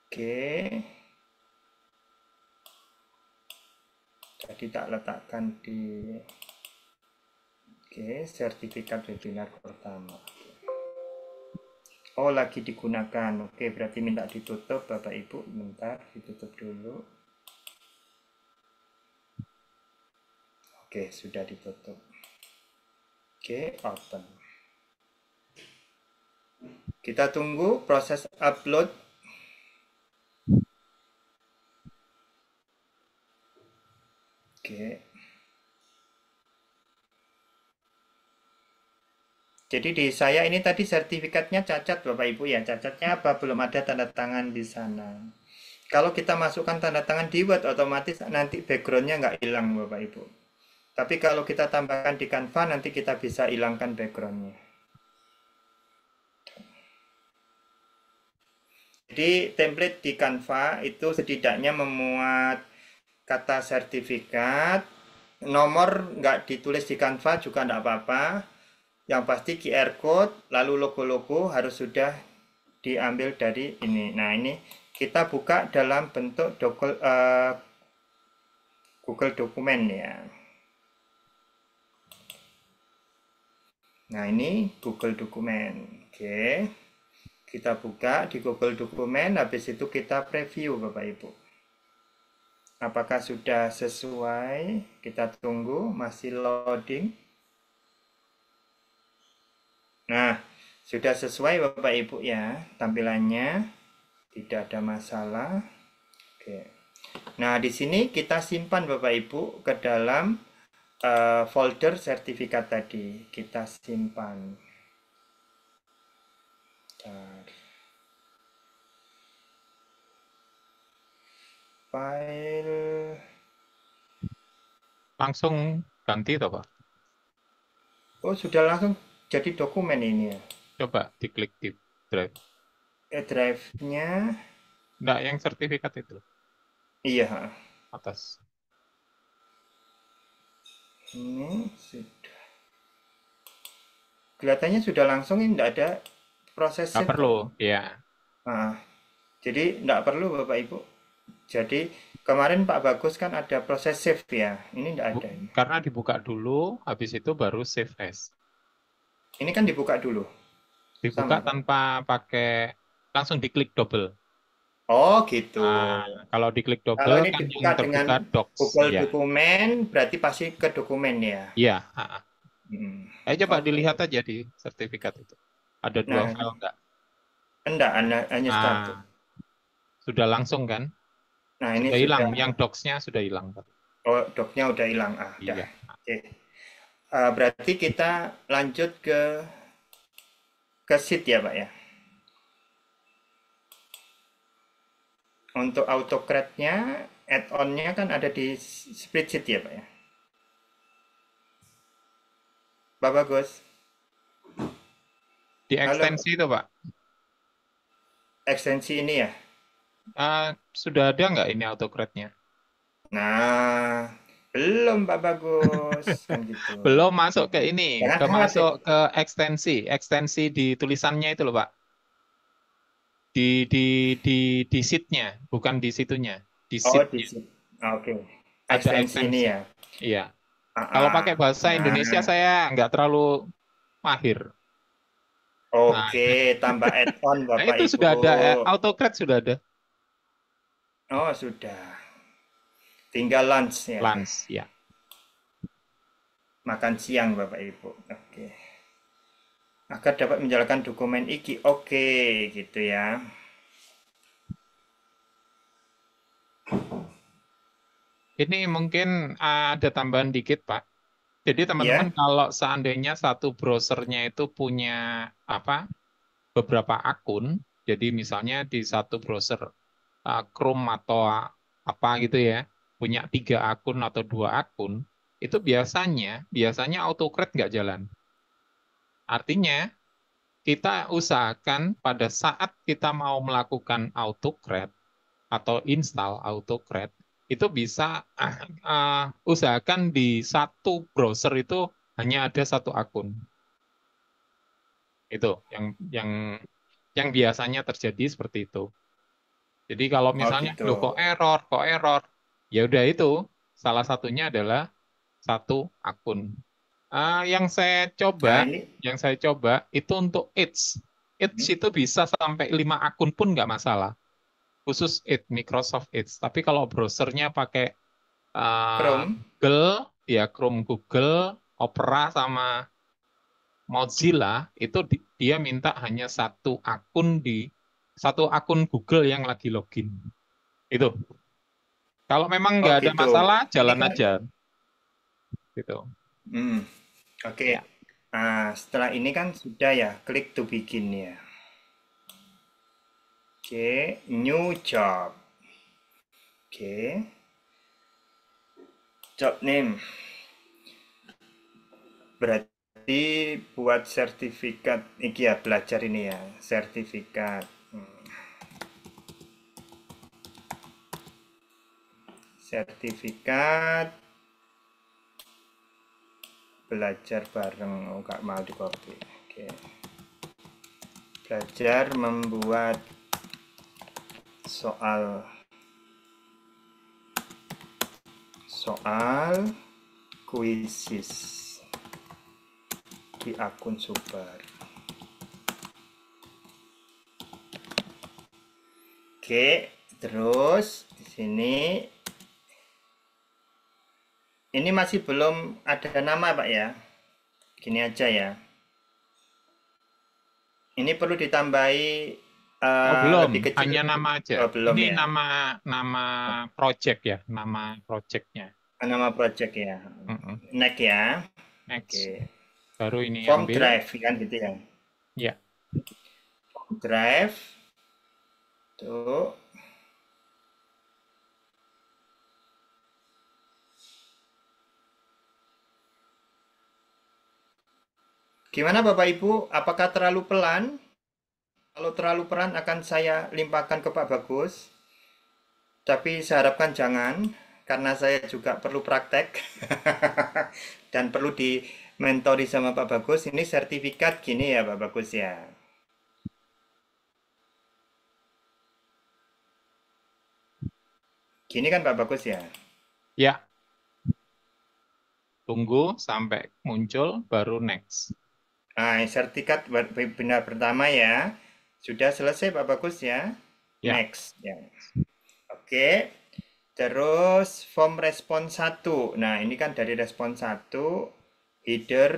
Oke, tadi tak letakkan di sertifikat webinar pertama. Oh, lagi digunakan. Oke, berarti minta ditutup Bapak Ibu. Bentar, ditutup dulu. Oke, sudah ditutup. Oke, open. Kita tunggu proses upload. Oke. Jadi di saya ini tadi sertifikatnya cacat Bapak Ibu ya. Cacatnya apa? Belum ada tanda tangan di sana. Kalau kita masukkan tanda tangan di Word, otomatis nanti backgroundnya nggak hilang Bapak Ibu. Tapi kalau kita tambahkan di Canva, nanti kita bisa hilangkan backgroundnya. Jadi template di Canva itu setidaknya memuat kata sertifikat, nomor nggak ditulis di Canva juga nggak apa-apa. Yang pasti QR code, lalu logo-logo harus sudah diambil dari ini. Nah, ini kita buka dalam bentuk Google Dokumen ya. Nah, ini Google Dokumen. Oke. Kita buka di Google Dokumen, habis itu kita preview Bapak Ibu. Apakah sudah sesuai? Kita tunggu, masih loading. Nah, sudah sesuai Bapak Ibu ya, tampilannya. Tidak ada masalah. Oke. Nah, di sini kita simpan Bapak Ibu ke dalam folder sertifikat tadi. Kita simpan. Bentar. File. Langsung ganti toh, Pak. Oh, sudah langsung jadi dokumen ini ya. Coba diklik di drive. Drive-nya. Nggak, yang sertifikat itu Iya, atas. ini sudah. Kelihatannya sudah langsung, ini tidak ada proses Nggak save kok. perlu, ya. Nah, jadi tidak perlu Bapak Ibu. Jadi kemarin Pak Bagus kan ada proses save ya. Ini tidak ada ini. Karena dibuka dulu, habis itu baru save as. Ini kan dibuka dulu. Dibuka Sama Pak. tanpa pakai, langsung diklik double. Oh, gitu. Nah, kalau diklik Kalau double ini kan yang dibuka dengan terbuka docs, Google ya. Dokumen, berarti pasti ke dokumen ya. Iya, Hmm. Ayo coba Oke. dilihat aja di sertifikat itu. Ada dua Nah, file enggak? enggak, hanya satu. Nah, sudah langsung kan? Nah, ini Sudah hilang, sudah. yang docs-nya sudah hilang. Oh, doknya udah hilang. Ah, udah. Iya. Oke. Berarti kita lanjut ke sheet ya, Pak ya. Untuk AutoCAD-nya, add-on-nya kan ada di spreadsheet ya, Pak ya. Pak Bagus. Di Halo, ekstensi itu, Pak. ekstensi ini ya. Sudah ada nggak ini AutoCAD-nya? Nah, belum Pak Bagus. Kan gitu. Belum masuk ke ini, Jangan ke khawatir. masuk ke ekstensi di tulisannya itu loh, Pak. Di sheet-nya, bukan di situnya, di Oh, di sheet-nya sini. Oke. ada Ekstensi ini ekstensi. ya. Iya. Ah, Kalau ah. pakai bahasa Indonesia Nah, saya nggak terlalu mahir. Nah, oke. Tambah add-on nah, Bapak itu Ibu. sudah ada, AutoCAD sudah ada. Oh, sudah. Tinggal lunch ya. Lans, ya. Makan siang Bapak Ibu. Oke. Agar dapat menjalankan dokumen iki. Oke, gitu ya. Ini mungkin ada tambahan dikit, Pak. Jadi teman-teman Ya. kalau seandainya satu browsernya itu punya apa beberapa akun, jadi misalnya di satu browser Chrome atau apa gitu ya, punya 3 akun atau 2 akun, itu biasanya AutoCAD nggak jalan. Artinya kita usahakan pada saat kita mau melakukan AutoCAD atau install AutoCAD itu bisa usahakan di satu browser itu hanya ada satu akun. Itu yang yang biasanya terjadi seperti itu. Jadi kalau Oh, misalnya gitu. lo kok error, ya udah itu salah satunya adalah satu akun. Yang saya coba, Nah, ini. itu untuk Edge. Edge Hmm, itu bisa sampai 5 akun pun nggak masalah. Khusus Edge, Microsoft Edge. Tapi kalau browsernya pakai Chrome. Google, ya Chrome Google, Opera sama Mozilla, itu dia minta hanya satu akun Google yang lagi login. Itu. Kalau memang Oh, nggak ada gitu. masalah, Ini jalan kan. aja. Gitu. Hmm, oke. Ya. Nah, setelah ini kan sudah ya. Klik to begin ya. Oke. New job. Oke. Job name. Berarti buat sertifikat. Iki ya, belajar ini ya. Sertifikat. sertifikat belajar bareng. Oh, nggak mau di copy. Oke. Belajar membuat soal kuisis di akun Super. Oke, terus di sini ini masih belum ada nama, Pak ya. Gini aja ya. Ini perlu ditambahi Oh, belum, lebih kecil. hanya nama aja. Oh, belum Ini ya. nama project ya, nama projectnya. Nama project ya. Mm-mm. Next ya. Next, Oke. baru ini Form ambil. drive kan gitu ya. Ya, Form drive. Tuh. Gimana Bapak Ibu? Apakah terlalu pelan? Kalau terlalu pelan akan saya limpahkan ke Pak Bagus. Tapi saya harapkan jangan, karena saya juga perlu praktek dan perlu di mentori sama Pak Bagus. Ini sertifikat gini ya Pak Bagus ya. Gini kan Pak Bagus ya. ya, tunggu sampai muncul, baru next. Nah, sertifikat benar pertama ya. Sudah selesai Pak Bagus ya. Ya, Next ya. Oke. Terus form respon 1. Nah, ini kan dari respon 1, header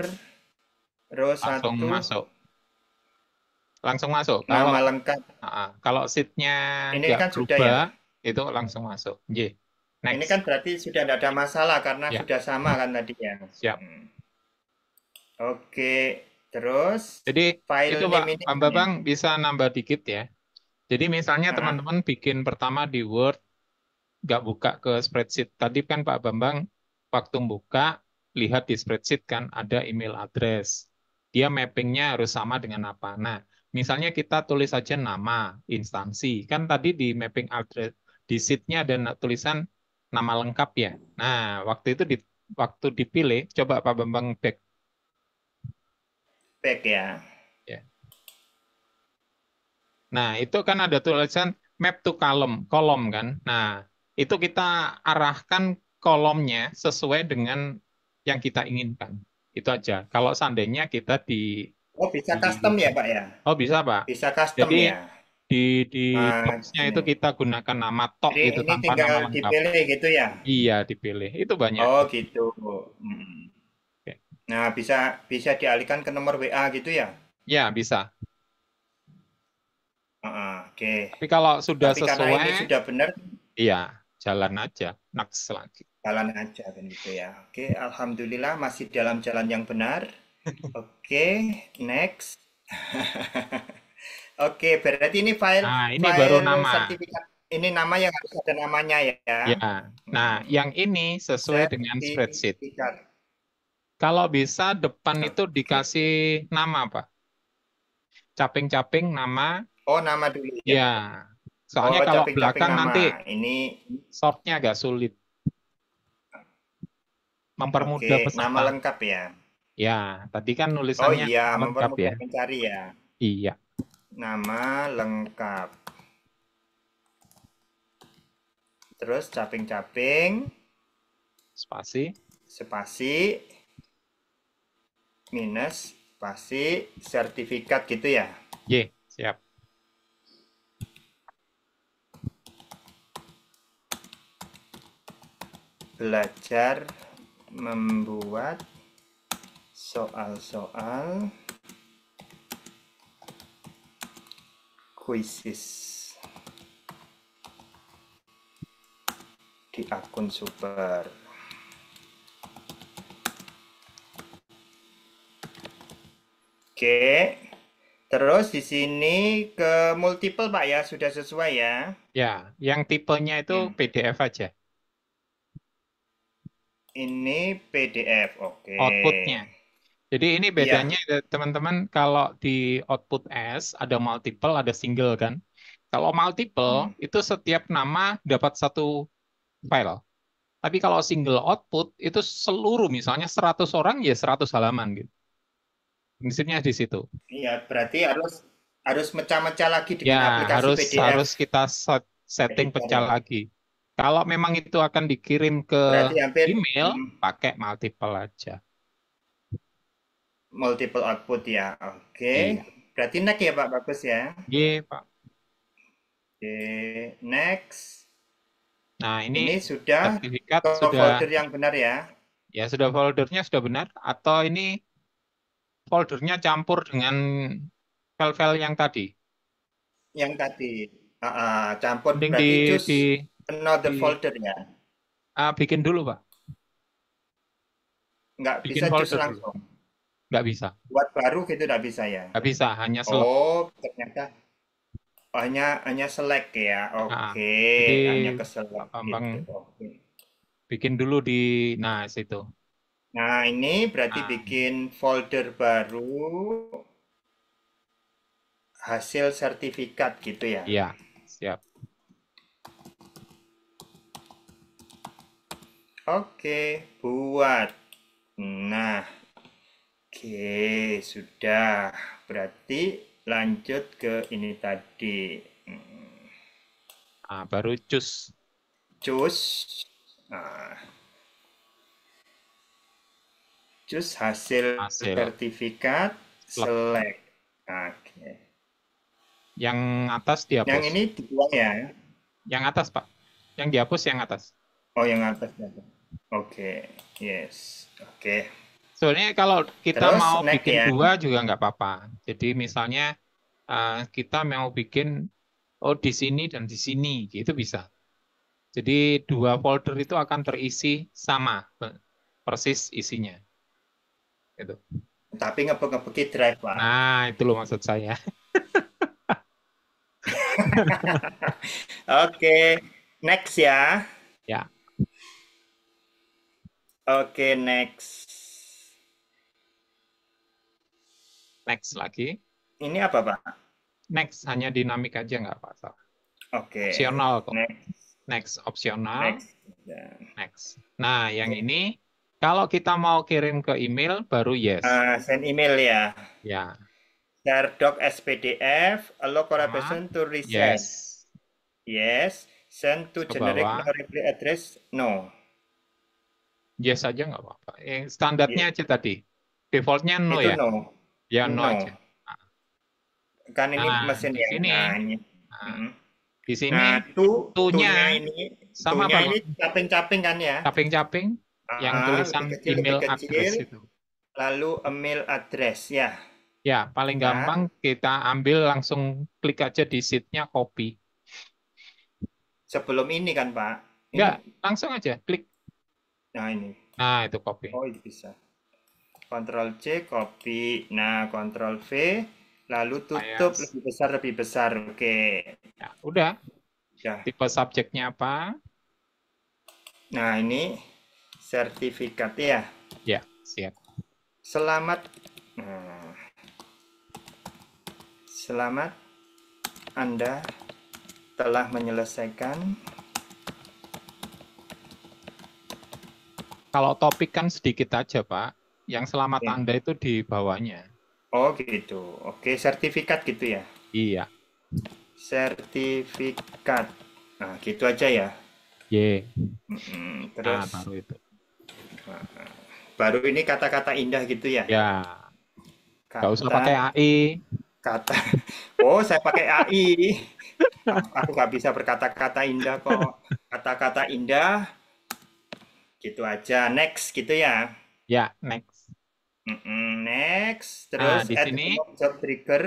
row langsung 1, masuk. Langsung masuk. nama lengkap. Kalau seatnya Ini nggak kan sudah berubah, ya. itu langsung masuk. J. Ini Next. kan berarti sudah tidak ada masalah karena Ya, sudah sama kan tadi ya. siap. Oke, terus Jadi file itu Pak, name ini Pak ya. Babang bisa nambah dikit ya. Jadi misalnya Ah, teman-teman bikin pertama di Word, nggak buka ke spreadsheet. Tadi kan Pak Bambang waktu buka, lihat di spreadsheet kan ada email address. Dia mappingnya harus sama dengan apa. Nah, misalnya kita tulis saja nama instansi. Kan tadi di mapping address, di sheet-nya ada tulisan nama lengkap ya. Nah, waktu dipilih, coba Pak Bambang back. back ya. Ya. Nah, itu kan ada tulisan map to column, kolom kan. Nah, itu kita arahkan kolomnya sesuai dengan yang kita inginkan. Itu aja. Kalau seandainya kita Oh, bisa di custom ya, Pak ya? Oh bisa Pak. Bisa custom Jadi ya. di di Nah, boxnya itu ini. kita gunakan nama tok Jadi gitu ini tanpa tinggal nama lengkap. dipilih gitu ya. Iya dipilih. Itu banyak. Oh, gitu. Hmm. Oke. Nah, bisa bisa dialihkan ke nomor WA gitu ya. Ya bisa. Oke. Tapi kalau sudah Tapi karena sesuai, ini sudah benar, iya jalan aja. Next lagi. jalan aja kan gitu ya. Oke, alhamdulillah masih dalam jalan yang benar. Oke, next. Oke, berarti ini file Nah ini baru file nama. sertifikat. Ini nama yang harus ada namanya ya. Ya. Nah Mm, yang ini sesuai dengan spreadsheet. Sertifikat. Kalau bisa depan itu Oke. dikasih nama Pak. Caping-caping nama. Oh, nama dulu ya. Ya. Soalnya Oh, kalau caping-caping belakang nama. nanti Ini sortnya agak sulit. oke, Mempermudah nama peserta. lengkap ya. Ya, tadi kan Oh nulisannya iya, lengkap ya. mempermudah mencari ya. Iya, Nama lengkap. Terus caping-caping, spasi. spasi, minus, spasi, sertifikat gitu ya. Y, siap. Belajar membuat soal-soal kuisis di akun Super. Oke. Terus di sini ke multiple Pak ya, sudah sesuai ya. Ya, yang tipenya itu Hmm. PDF aja. Ini PDF, oke. Outputnya. Jadi ini Iya. bedanya teman-teman kalau di output S ada multiple, ada single kan. Kalau multiple Hmm. itu setiap nama dapat satu file. Tapi kalau single output itu seluruh misalnya 100 orang ya 100 halaman gitu. Prinsipnya di situ. Iya, berarti harus harus mecah-mecah lagi Ya, dengan aplikasi harus PDF harus kita setting editor pecah ya. lagi. Kalau memang itu akan dikirim ke Berarti hampir email, pakai multiple aja. multiple output ya. Oke. Iya. Berarti next ya Pak, bagus ya. Iya, Pak. Oke, next. Nah, ini Ini sudah sertifikat ke sudah, folder yang benar ya. ya sudah foldernya sudah benar, atau ini foldernya campur dengan file-file yang tadi. Yang tadi. Campur Mending berarti di choose another di folder ya. bikin dulu, Pak. Nggak Bikin bisa choose folder dulu. langsung. Nggak bisa. Buat baru gitu nggak bisa ya. Nggak bisa, hanya select. Oh, ternyata hanya select ya. Nah, Oke, jadi hanya ke Pak select Bambang gitu. Oke. bikin dulu di, nah situ. Nah, ini berarti Nah, bikin folder baru hasil sertifikat gitu ya. iya, siap. Oke, buat. Nah, oke, sudah. Berarti lanjut ke ini tadi. Nah, baru choose Choose. Nah, choose hasil hasil. sertifikat, Select. select. Oke. Yang atas Yang dihapus. ini dibuang ya. Yang atas, Pak. Yang dihapus yang atas. Oh, yang atas ya. Oke, yes. Oke. Sebenarnya kalau kita Terus mau next bikin ya. dua juga nggak apa-apa. Jadi misalnya kita mau bikin, oh di sini dan di sini, gitu bisa. Jadi dua folder itu akan terisi sama, persis isinya. Gitu. Tapi ngebeki drive, Pak. Nah, itu loh maksud saya. Oke, next ya. Ya, Oke, next. next lagi. Ini apa, Pak? Next, hanya dinamik aja nggak apa-apa. Oke, Opsional kok. next, Next, opsional. next. Ya. Next. Nah, yang ini, kalau kita mau kirim ke email, baru yes. Send email ya. Ya, Share doc as PDF, allow sama collaboration to resend. yes. Yes. Send to Ke generic no bawah, reply address. No. yes aja nggak apa-apa. Standarnya I- aja tadi. Defaultnya no Itu ya? no. Ya no No. aja. Kan ini Nah, mesin di ya. sini, Nah, ini. nah, Mm. di sini Nah, to-nya sama to-nya apa, ini Pak? caping-caping kan ya. Caping-caping yang tulisan email Lebih kecil, address itu. lalu email address ya. Ya, paling gampang Kan? kita ambil langsung klik aja di sheet-nya copy. Sebelum ini kan, Pak. Ini, Enggak, langsung aja klik. nah ini. Nah, itu copy. Oh, ini bisa. Ctrl C, copy. Nah, Ctrl V, lalu tutup Bias. lebih besar, lebih besar. Oke. Ya, udah. Ya. Tipe subjeknya apa? Nah, ini sertifikat ya. Ya, siap. Selamat. Nah, selamat Anda telah menyelesaikan. Kalau topik kan sedikit aja, Pak. Yang selamat Oke. Anda itu di bawahnya. Oh, gitu. Oke, sertifikat gitu ya. Iya. Sertifikat. Nah, gitu aja ya. Y. Nah, Terus baru itu. baru ini kata-kata indah gitu ya. Ya, nggak usah pakai Kata AI. kata. Oh, saya pakai AI. Aku nggak bisa berkata-kata indah kok. Kata-kata indah gitu aja. Next gitu ya. Ya, next. Next. Nah, Terus di add sini, job trigger.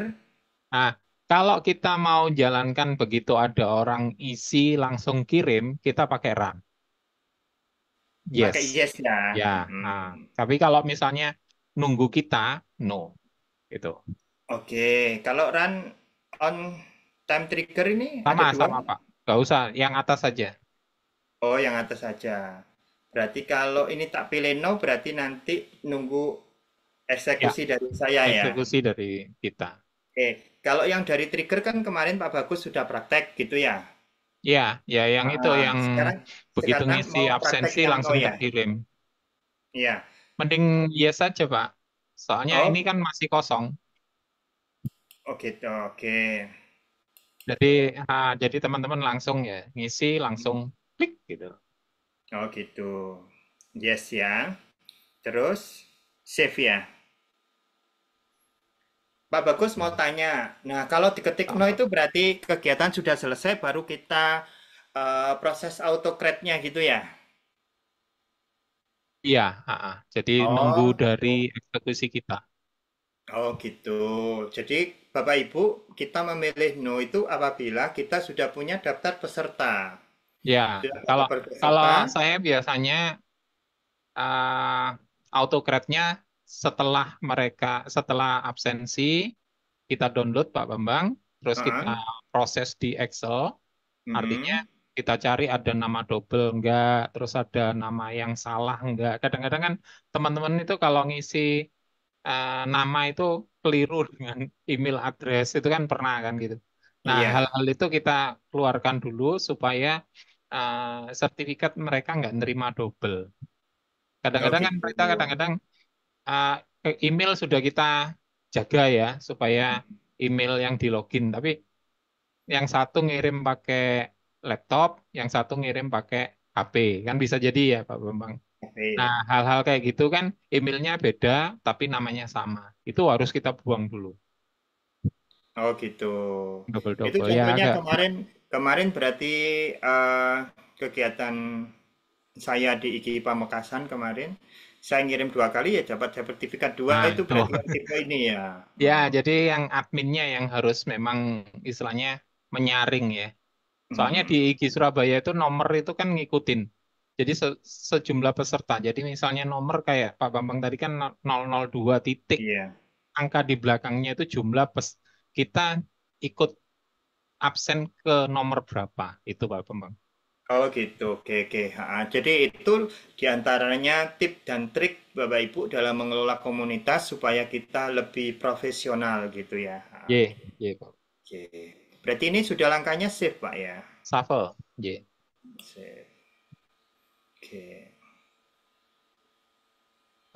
nah, kalau kita mau jalankan begitu ada orang isi langsung kirim, kita pakai run. Pakai Yes. yes ya. Ya, nah, tapi kalau misalnya nunggu kita, no. Gitu. Oke, kalau run on time trigger ini ada dua. Sama, Pak. Nggak usah, yang atas saja. Oh, yang atas saja. Berarti kalau ini tak pilih no, berarti nanti nunggu Ya, eksekusi dari saya ya. eksekusi dari kita. Oke, kalau yang dari trigger kan kemarin Pak Bagus sudah praktek gitu ya. Ya, ya yang itu Ah, yang sekarang begitu sekarang ngisi mau praktek absensi yang no langsung tak ya. kirim. Iya. Mending yes saja, Pak. Soalnya ini Oh, kan masih kosong. oh gitu. Oke. Jadi jadi teman-teman langsung ya ngisi langsung klik gitu. Oh gitu. Yes ya. Terus save ya. Pak Bagus mau tanya. Nah, kalau diketik no Apa? itu berarti kegiatan sudah selesai baru kita proses autocrate-nya gitu ya. Iya, jadi nunggu Oh, dari eksekusi kita. oh gitu. Jadi Bapak Ibu, kita memilih no itu apabila kita sudah punya daftar peserta. Ya, Sudah ada kalau daftar kalau peserta. saya biasanya uh, autocrate-nya setelah absensi kita download Pak Bambang, terus kita Heeh. proses di Excel. Artinya Mhm. kita cari ada nama double enggak, terus ada nama yang salah enggak. Kadang-kadang kan teman-teman itu kalau ngisi nama itu keliru dengan email address itu kan pernah kan gitu. Nah, Iya. hal-hal itu kita keluarkan dulu supaya sertifikat mereka nggak nerima double. Oh Kadang-kadang kan gitu. mereka kadang-kadang uh, email sudah kita jaga ya supaya email yang di login, tapi yang satu ngirim pakai laptop, yang satu ngirim pakai HP, kan bisa jadi ya Pak Bambang. Nah, Oke. hal-hal kayak gitu kan emailnya beda, tapi namanya sama. Itu harus kita buang dulu. Oh gitu. Itu Double-double ya contohnya agak. kemarin kemarin berarti eh, kegiatan saya di IKI Pamekasan kemarin saya ngirim 2 kali ya dapat sertifikat 2 Nah, itu itu. berarti yang tipe ini ya. Ya, Hmm. jadi yang adminnya yang harus memang istilahnya menyaring ya. Soalnya di Hmm. IGI Surabaya itu nomor itu kan ngikutin. Jadi sejumlah peserta. Jadi misalnya nomor kayak Pak Bambang tadi kan 002 titik, Iya. angka di belakangnya itu jumlah kita ikut absen ke nomor berapa itu Pak Bambang. Oh gitu, oke oke. Ha, jadi itu diantaranya tip dan trik Bapak Ibu dalam mengelola komunitas supaya kita lebih profesional gitu ya. Ha, Y, oke. Y Pak. Oke. Berarti ini sudah langkahnya safe Pak ya. Shuffle, Y. Safe. Oke.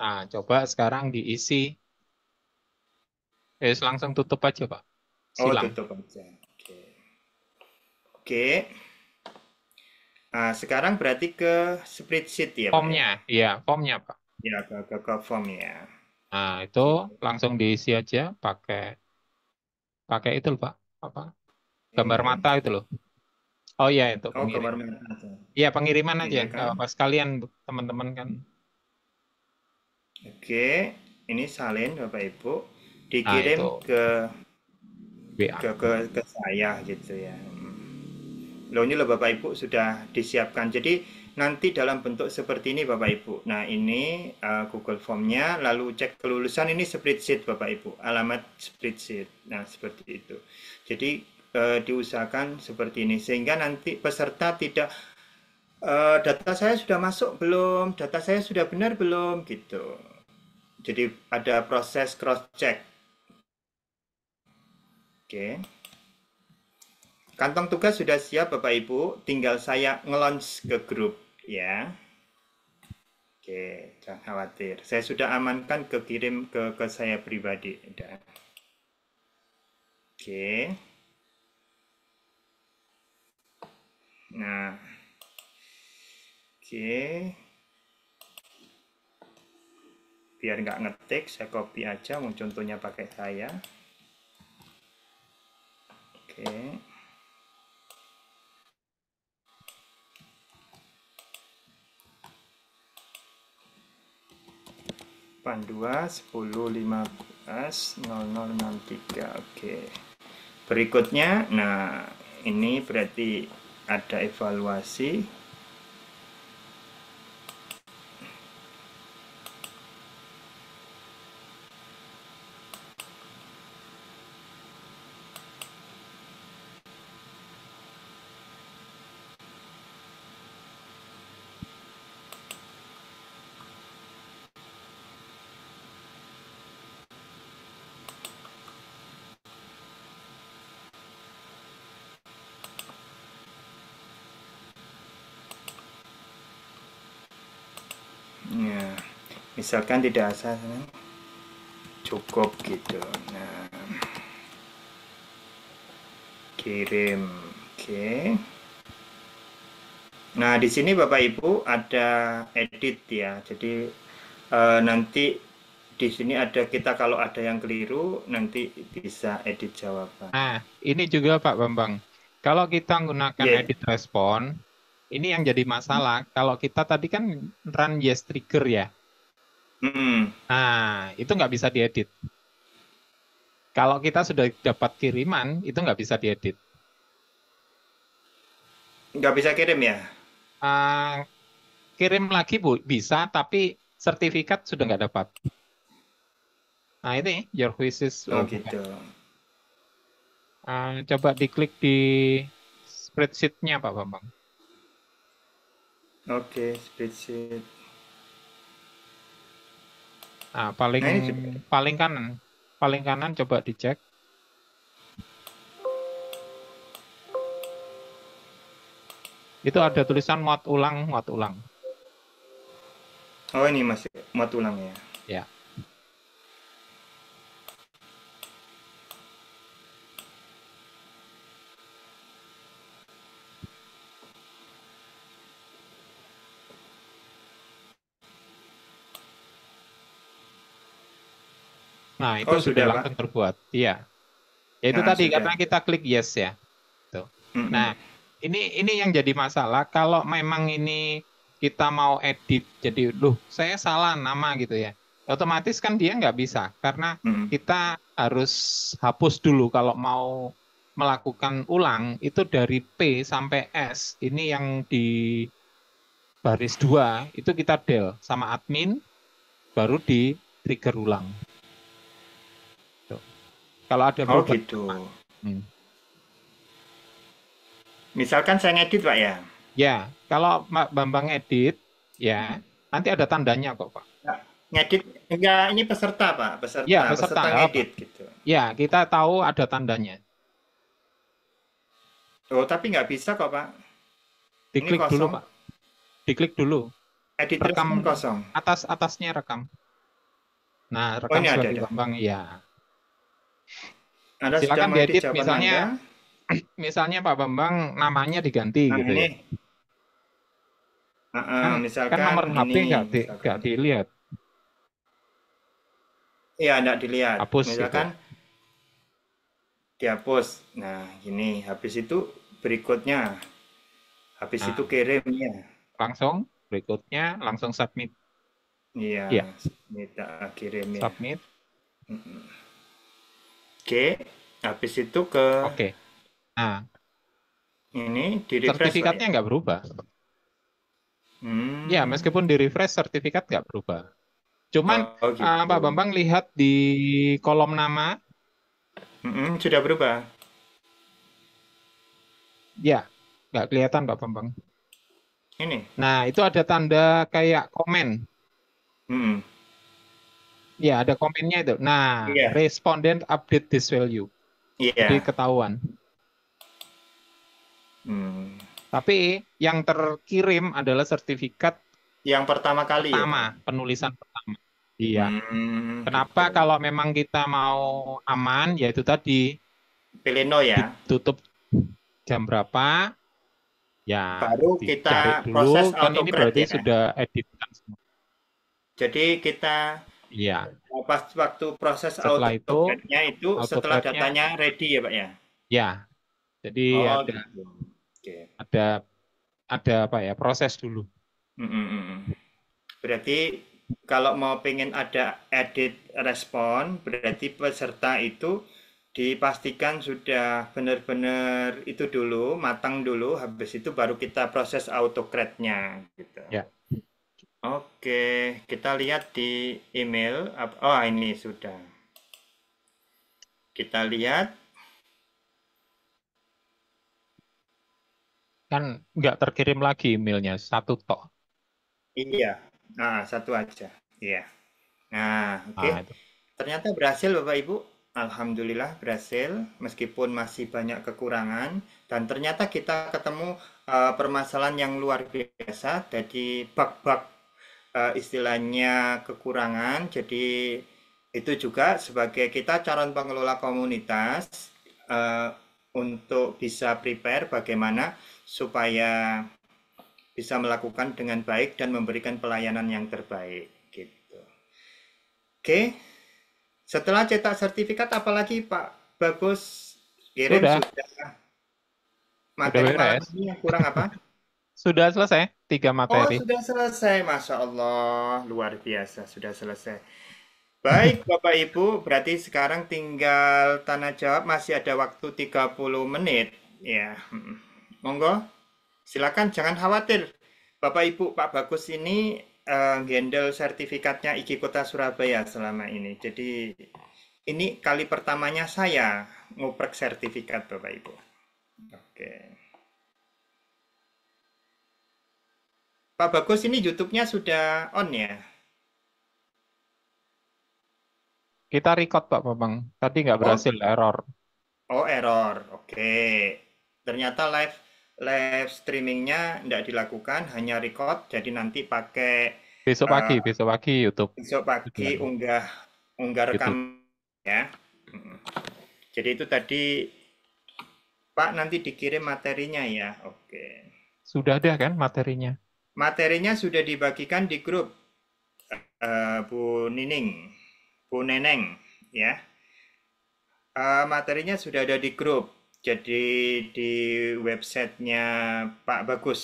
Nah, coba sekarang diisi. Langsung tutup aja Pak. Oh Silang. tutup aja. Oke. Oke. Nah, sekarang berarti ke spreadsheet ya Pak ya. Formnya, iya, formnya Pak. Ya ke form ya. Nah, itu Oke. langsung diisi aja pakai pakai itu loh, Pak. Apa? Gambar Oke. mata itu loh. Oh iya, itu Oh pengirim. gambar merah aja. Iya, pengiriman aja. Iya Nggak kan? apa sekalian teman-teman kan. Oke. Ini salin Bapak Ibu. Nah, Dikirim itu ke WA. ke saya gitu ya. Loh ini loh Bapak Ibu sudah disiapkan. Jadi nanti dalam bentuk seperti ini Bapak Ibu. Nah ini Google Form-nya, lalu cek kelulusan ini spreadsheet Bapak Ibu, alamat spreadsheet. Nah seperti itu. Jadi diusahakan seperti ini sehingga nanti peserta tidak data saya sudah masuk belum, data saya sudah benar belum gitu. Jadi ada proses cross check. Oke. Kantong tugas sudah siap Bapak Ibu, tinggal saya nge-launch ke grup ya. Oke, jangan khawatir. Saya sudah amankan kirim ke saya pribadi. Udah. Oke. Nah, oke. Biar nggak ngetik, saya copy aja. Mau contohnya pakai saya. Oke. Pandua 10.15.0063. Oke. Berikutnya, nah ini berarti ada evaluasi. Ya, misalkan tidak asal cukup gitu. Nah, kirim. Oke. Nah, di sini Bapak Ibu ada edit ya. Jadi nanti di sini ada kita kalau ada yang keliru nanti bisa edit jawaban. Nah, ini juga Pak Bambang. Kalau kita menggunakan Ya. edit respon, ini yang jadi masalah. Kalau kita tadi kan run yes trigger ya. Hmm, Nah, itu nggak bisa diedit. Kalau kita sudah dapat kiriman, itu nggak bisa diedit. nggak bisa kirim ya? Ah, kirim lagi Bu, bisa, tapi sertifikat sudah nggak dapat. Nah, ini your wishes. Oh Oh, bukan. gitu. Coba diklik di spreadsheet-nya Pak Bambang. Oke, spreadsheet. Nah, paling Nah ini juga. paling kanan. Paling kanan coba dicek. Itu ada tulisan muat ulang, muat ulang. Oh ini masih mau tulang ya. Ya. Nah, itu Oh sudah sudah Pak. langsung terbuat. Iya. Ya itu Nah tadi karena sudah. kita klik yes ya. Tuh. Nah, Mm-mm. ini yang jadi masalah kalau memang ini kita mau edit. Jadi, loh, saya salah nama gitu ya. Otomatis kan dia nggak bisa karena Mm-mm. kita harus hapus dulu kalau mau melakukan ulang itu dari P sampai S. Ini yang di baris 2 itu kita del sama admin baru di trigger ulang. Tuh. Kalau ada Oh perubahan. gitu. Hmm. Misalkan saya ngedit Pak ya. Ya, kalau Pak Bambang edit, ya nanti ada tandanya kok Pak. Nah, ngedit enggak ini peserta Pak, Ya, peserta, peserta peserta nggak apa. ngedit gitu. Ya, kita tahu ada tandanya. Oh tapi nggak bisa kok Pak. Ini Diklik dulu kosong. Pak. Diklik dulu. Edit Rekam respon kosong. atasnya rekam. Nah, Oh rekam ini sebagai ada. Bambang. Ya, Anda sudah silakan mengedit diedit. jawaban Misalnya, Anda. misalnya Pak Bambang namanya diganti Nah gitu ya. ini, Kan misalkan nomor HP ini, nggak misalkan. dilihat. Iya, enggak dilihat. Hapus gitu. Misalkan dihapus. Nah, ini habis itu berikutnya. Habis Nah, itu kirimnya. langsung berikutnya langsung submit. Iya, Ya, minta kirim ya. submit. Oke, habis itu ke Oke. Nah, ini di refresh Pak sertifikatnya ya. nggak berubah. Ya, Hmm, meskipun di refresh sertifikat nggak berubah. Cuman oh gitu. Pak Bambang lihat di kolom nama, Sudah berubah. ya nggak kelihatan Pak Bambang. Ini. Nah, itu ada tanda kayak komen. Hmm, Ya, ada komennya itu. Nah, iya, respondent update this value. Jadi iya. ketahuan. Hmm. Tapi yang terkirim adalah sertifikat Yang pertama kali ya Pak pertama, ya. penulisan pertama. Iya. Kenapa Gitu. kalau memang kita mau aman, yaitu tadi Pilih no ya. ditutup jam berapa, ya Baru dicari kita dulu. proses Kan ini autocrate berarti ya. sudah editkan semua. Jadi kita Iya. pas waktu proses Setelah itu AutoCAD-nya itu setelah AutoCAD-nya, datanya ready ya Pak ya. ya. Jadi Oh ada gitu. Oke. ada ada apa ya proses dulu. Mm, mm, mm, mm. Berarti kalau mau pengen ada edit respon, berarti peserta itu dipastikan sudah benar-benar itu dulu, matang dulu, habis itu baru kita proses AutoCAD-nya gitu. Ya. Oke, kita lihat di email. Oh, ini sudah. Kita lihat. Kan nggak terkirim lagi emailnya satu tok. Iya. Nah, satu aja. Iya. Nah, oke. Nah, itu. Ternyata berhasil Bapak Ibu. Alhamdulillah berhasil meskipun masih banyak kekurangan dan ternyata kita ketemu permasalahan yang luar biasa jadi bug-bug istilahnya kekurangan. Jadi itu juga sebagai kita calon pengelola komunitas eh, untuk bisa prepare bagaimana supaya bisa melakukan dengan baik dan memberikan pelayanan yang terbaik gitu. Oke, setelah cetak sertifikat apalagi Pak Bagus kirim Sudah, sudah sudah materi malam beres. ini yang kurang apa? Sudah selesai 3 Oh, materi. sudah selesai. Masya Allah, luar biasa. Sudah selesai. Baik, Bapak Ibu, berarti sekarang tinggal tanya jawab. Masih ada waktu 30 menit. Ya, monggo. Silakan, jangan khawatir. Bapak Ibu, Pak Bagus ini handle sertifikatnya IKI Kota Surabaya selama ini. Jadi, ini kali pertamanya saya ngoprek sertifikat, Bapak Ibu. Oke. Pak Bagus ini YouTube-nya sudah on ya? Kita record Pak Bambang. Tadi nggak Oh, berhasil, error. oh error. Oke. Ternyata live streamingnya tidak dilakukan, hanya record. Jadi nanti pakai eh, Besok pagi YouTube. besok pagi Lagi unggah unggah rekam YouTube. ya. Mm. Jadi itu tadi Pak nanti dikirim materinya ya. Oke. Sudah ada kan materinya? Materinya sudah dibagikan di grup Bu Nining, Bu Neneng ya. Materinya sudah ada di grup. Jadi di websitenya Pak Bagus.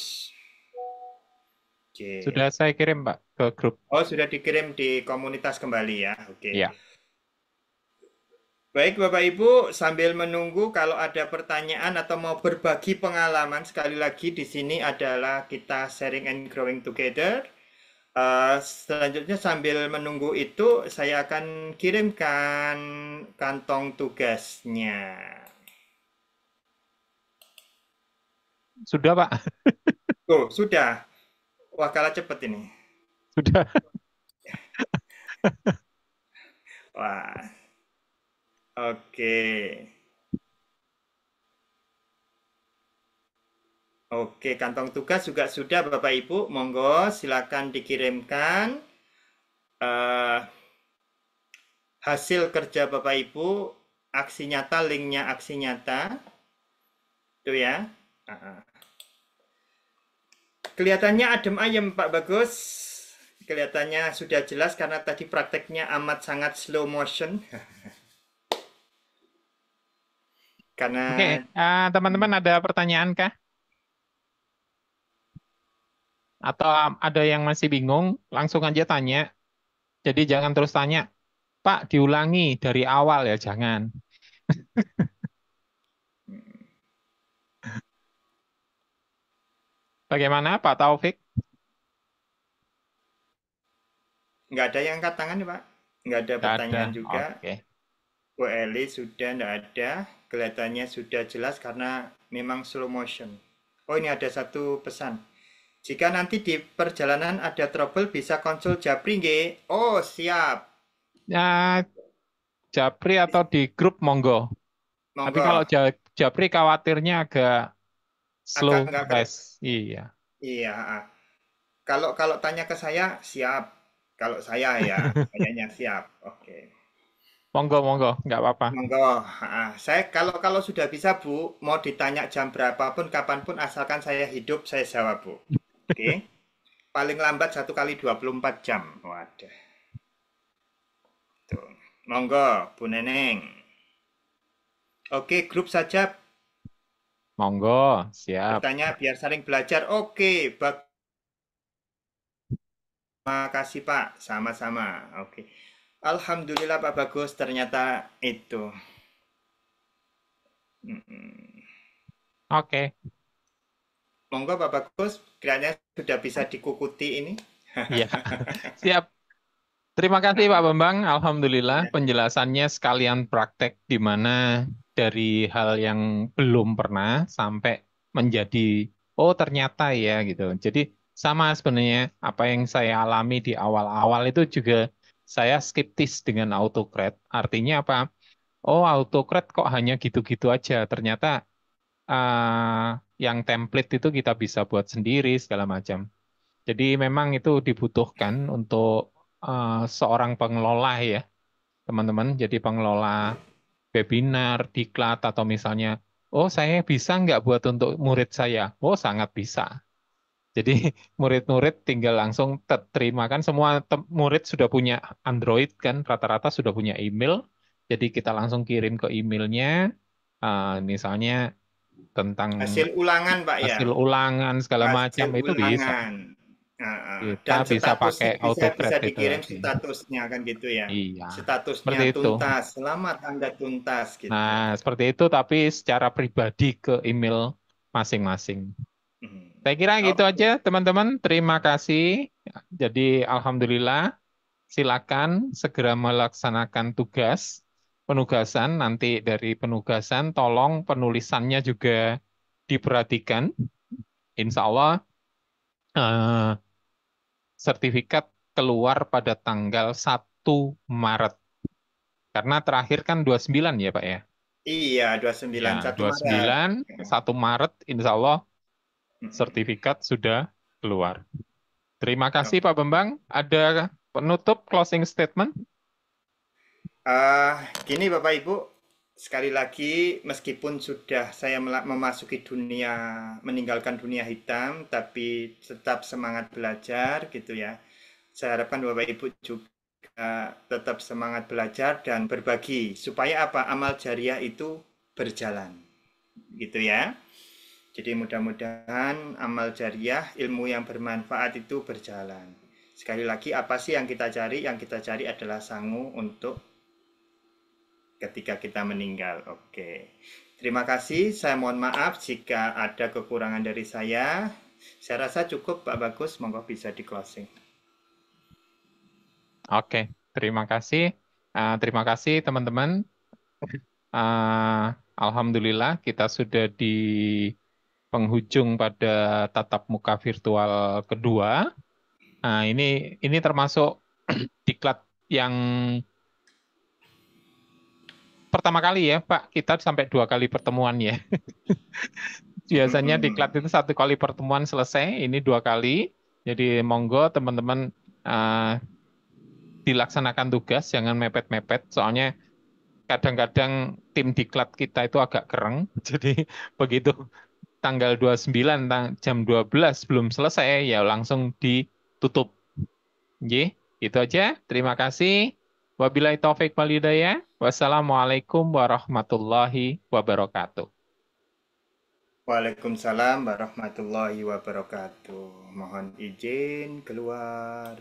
Oke. Sudah saya kirim Pak ke grup. Oh, sudah dikirim di komunitas kembali ya. Oke. Ya. Baik Bapak Ibu, sambil menunggu kalau ada pertanyaan atau mau berbagi pengalaman, sekali lagi di sini adalah kita sharing and growing together. Selanjutnya sambil menunggu itu, saya akan kirimkan kantong tugasnya. Sudah Pak. Oh, sudah. Wah, kalah cepet ini. Sudah. Wah, oke. Oke, kantong tugas juga sudah Bapak Ibu. Monggo silakan dikirimkan eh, hasil kerja Bapak Ibu, aksi nyata, linknya aksi nyata. Itu ya. Ah, ah. Kelihatannya adem ayem Pak Bagus. Kelihatannya sudah jelas karena tadi prakteknya amat sangat slow motion. Oke, Karena teman-teman ada pertanyaan kah? Atau ada yang masih bingung? Langsung aja tanya. Jadi jangan terus tanya, Pak diulangi dari awal ya, jangan. Bagaimana Pak Taufik? nggak ada yang angkat tangan ya Pak. Nggak ada Tidak ada. pertanyaan juga. Oke. Bu Eli sudah nggak ada. Kelihatannya sudah jelas karena memang slow motion. Oh ini ada satu pesan. Jika nanti di perjalanan ada trouble bisa konsul Japri nggih? Oh siap. Ya, Japri atau di grup monggo. Tapi Monggo. kalau Japri khawatirnya agak slow Agak nggak flash. Iya. iya. Kalau kalau tanya ke saya siap. Kalau saya ya kayaknya siap. Oke. Monggo, monggo, nggak apa-apa. Monggo. Saya kalau kalau sudah bisa Bu, mau ditanya jam berapapun, kapanpun, asalkan saya hidup, saya jawab Bu. Oke. Paling lambat 1 kali 24 jam. Waduh. Tuh. Monggo, Bu Neneng. Oke, grup saja Monggo, siap. bertanya biar saling belajar. Oke, terima kasih Pak. Sama-sama. Oke. Alhamdulillah Pak Bagus, ternyata itu. Mm-mm. Oke, Monggo Pak Bagus, kiranya sudah bisa dikukuti ini. iya. Siap. Terima kasih Pak Bambang. Alhamdulillah Ya. penjelasannya sekalian praktek di mana dari hal yang belum pernah sampai menjadi oh ternyata ya gitu. Jadi sama sebenarnya apa yang saya alami di awal-awal itu juga saya skeptis dengan AutoCAD. Artinya apa? Oh AutoCAD kok hanya gitu-gitu aja. Ternyata yang template itu kita bisa buat sendiri segala macam. Jadi memang itu dibutuhkan untuk seorang pengelola ya, teman-teman. Jadi pengelola webinar, diklat, atau misalnya, oh saya bisa nggak buat untuk murid saya? Oh sangat bisa. Jadi murid-murid tinggal langsung terima kan, semua murid sudah punya Android kan, rata-rata sudah punya email. Jadi kita langsung kirim ke emailnya, misalnya tentang Hasil ulangan, Pak ya. hasil ulangan segala macam Hasil itu bisa. ulangan. Kita Dan bisa pakai statusnya bisa AutoGrade itu dikirim tadi. statusnya kan gitu ya. Iya, Statusnya seperti itu. tuntas. Selamat Anda tuntas Nah, gitu. seperti itu tapi secara pribadi ke email masing-masing. Hmm. Saya kira gitu aja, Oke. teman-teman. Terima kasih. Jadi, alhamdulillah, silakan segera melaksanakan tugas penugasan. Nanti dari penugasan, tolong penulisannya juga diperhatikan. Insya Allah, eh, sertifikat keluar pada tanggal 1 Maret. Karena terakhir kan 29 ya, Pak ya? Iya, Ya, 29 1 dua puluh Maret. sembilan 1 Maret, insya Allah Hmm. sertifikat sudah keluar. Terima kasih Oke. Pak Bambang. Ada penutup closing statement? Eh, Gini Bapak Ibu, sekali lagi meskipun sudah saya memasuki dunia, meninggalkan dunia hitam, tapi tetap semangat belajar gitu ya. Saya harapkan Bapak Ibu juga tetap semangat belajar dan berbagi supaya apa? Amal jariah itu berjalan. Gitu ya. Jadi mudah-mudahan amal jariah, ilmu yang bermanfaat itu berjalan. Sekali lagi apa sih yang kita cari? Yang kita cari adalah sangu untuk ketika kita meninggal. Oke. Terima kasih. Saya mohon maaf jika ada kekurangan dari saya. Saya rasa cukup Pak Bagus. Monggo bisa di closing. Oke, terima kasih. Terima kasih teman-teman. Alhamdulillah kita sudah di penghujung pada tatap muka virtual kedua. Ini termasuk diklat yang pertama kali ya, Pak. Kita sampai 2 kali pertemuan ya. Biasanya diklat itu 1 kali pertemuan selesai, ini 2 kali. Jadi monggo teman-teman uh, dilaksanakan tugas, jangan mepet-mepet. Soalnya kadang-kadang tim diklat kita itu agak kereng. Jadi begitu tanggal 29 jam 12 belum selesai, ya langsung ditutup. Nggih, itu aja. Terima kasih. Wabillahi taufik wal hidayah. Wassalamualaikum warahmatullahi wabarakatuh. Waalaikumsalam warahmatullahi wabarakatuh. Mohon izin keluar.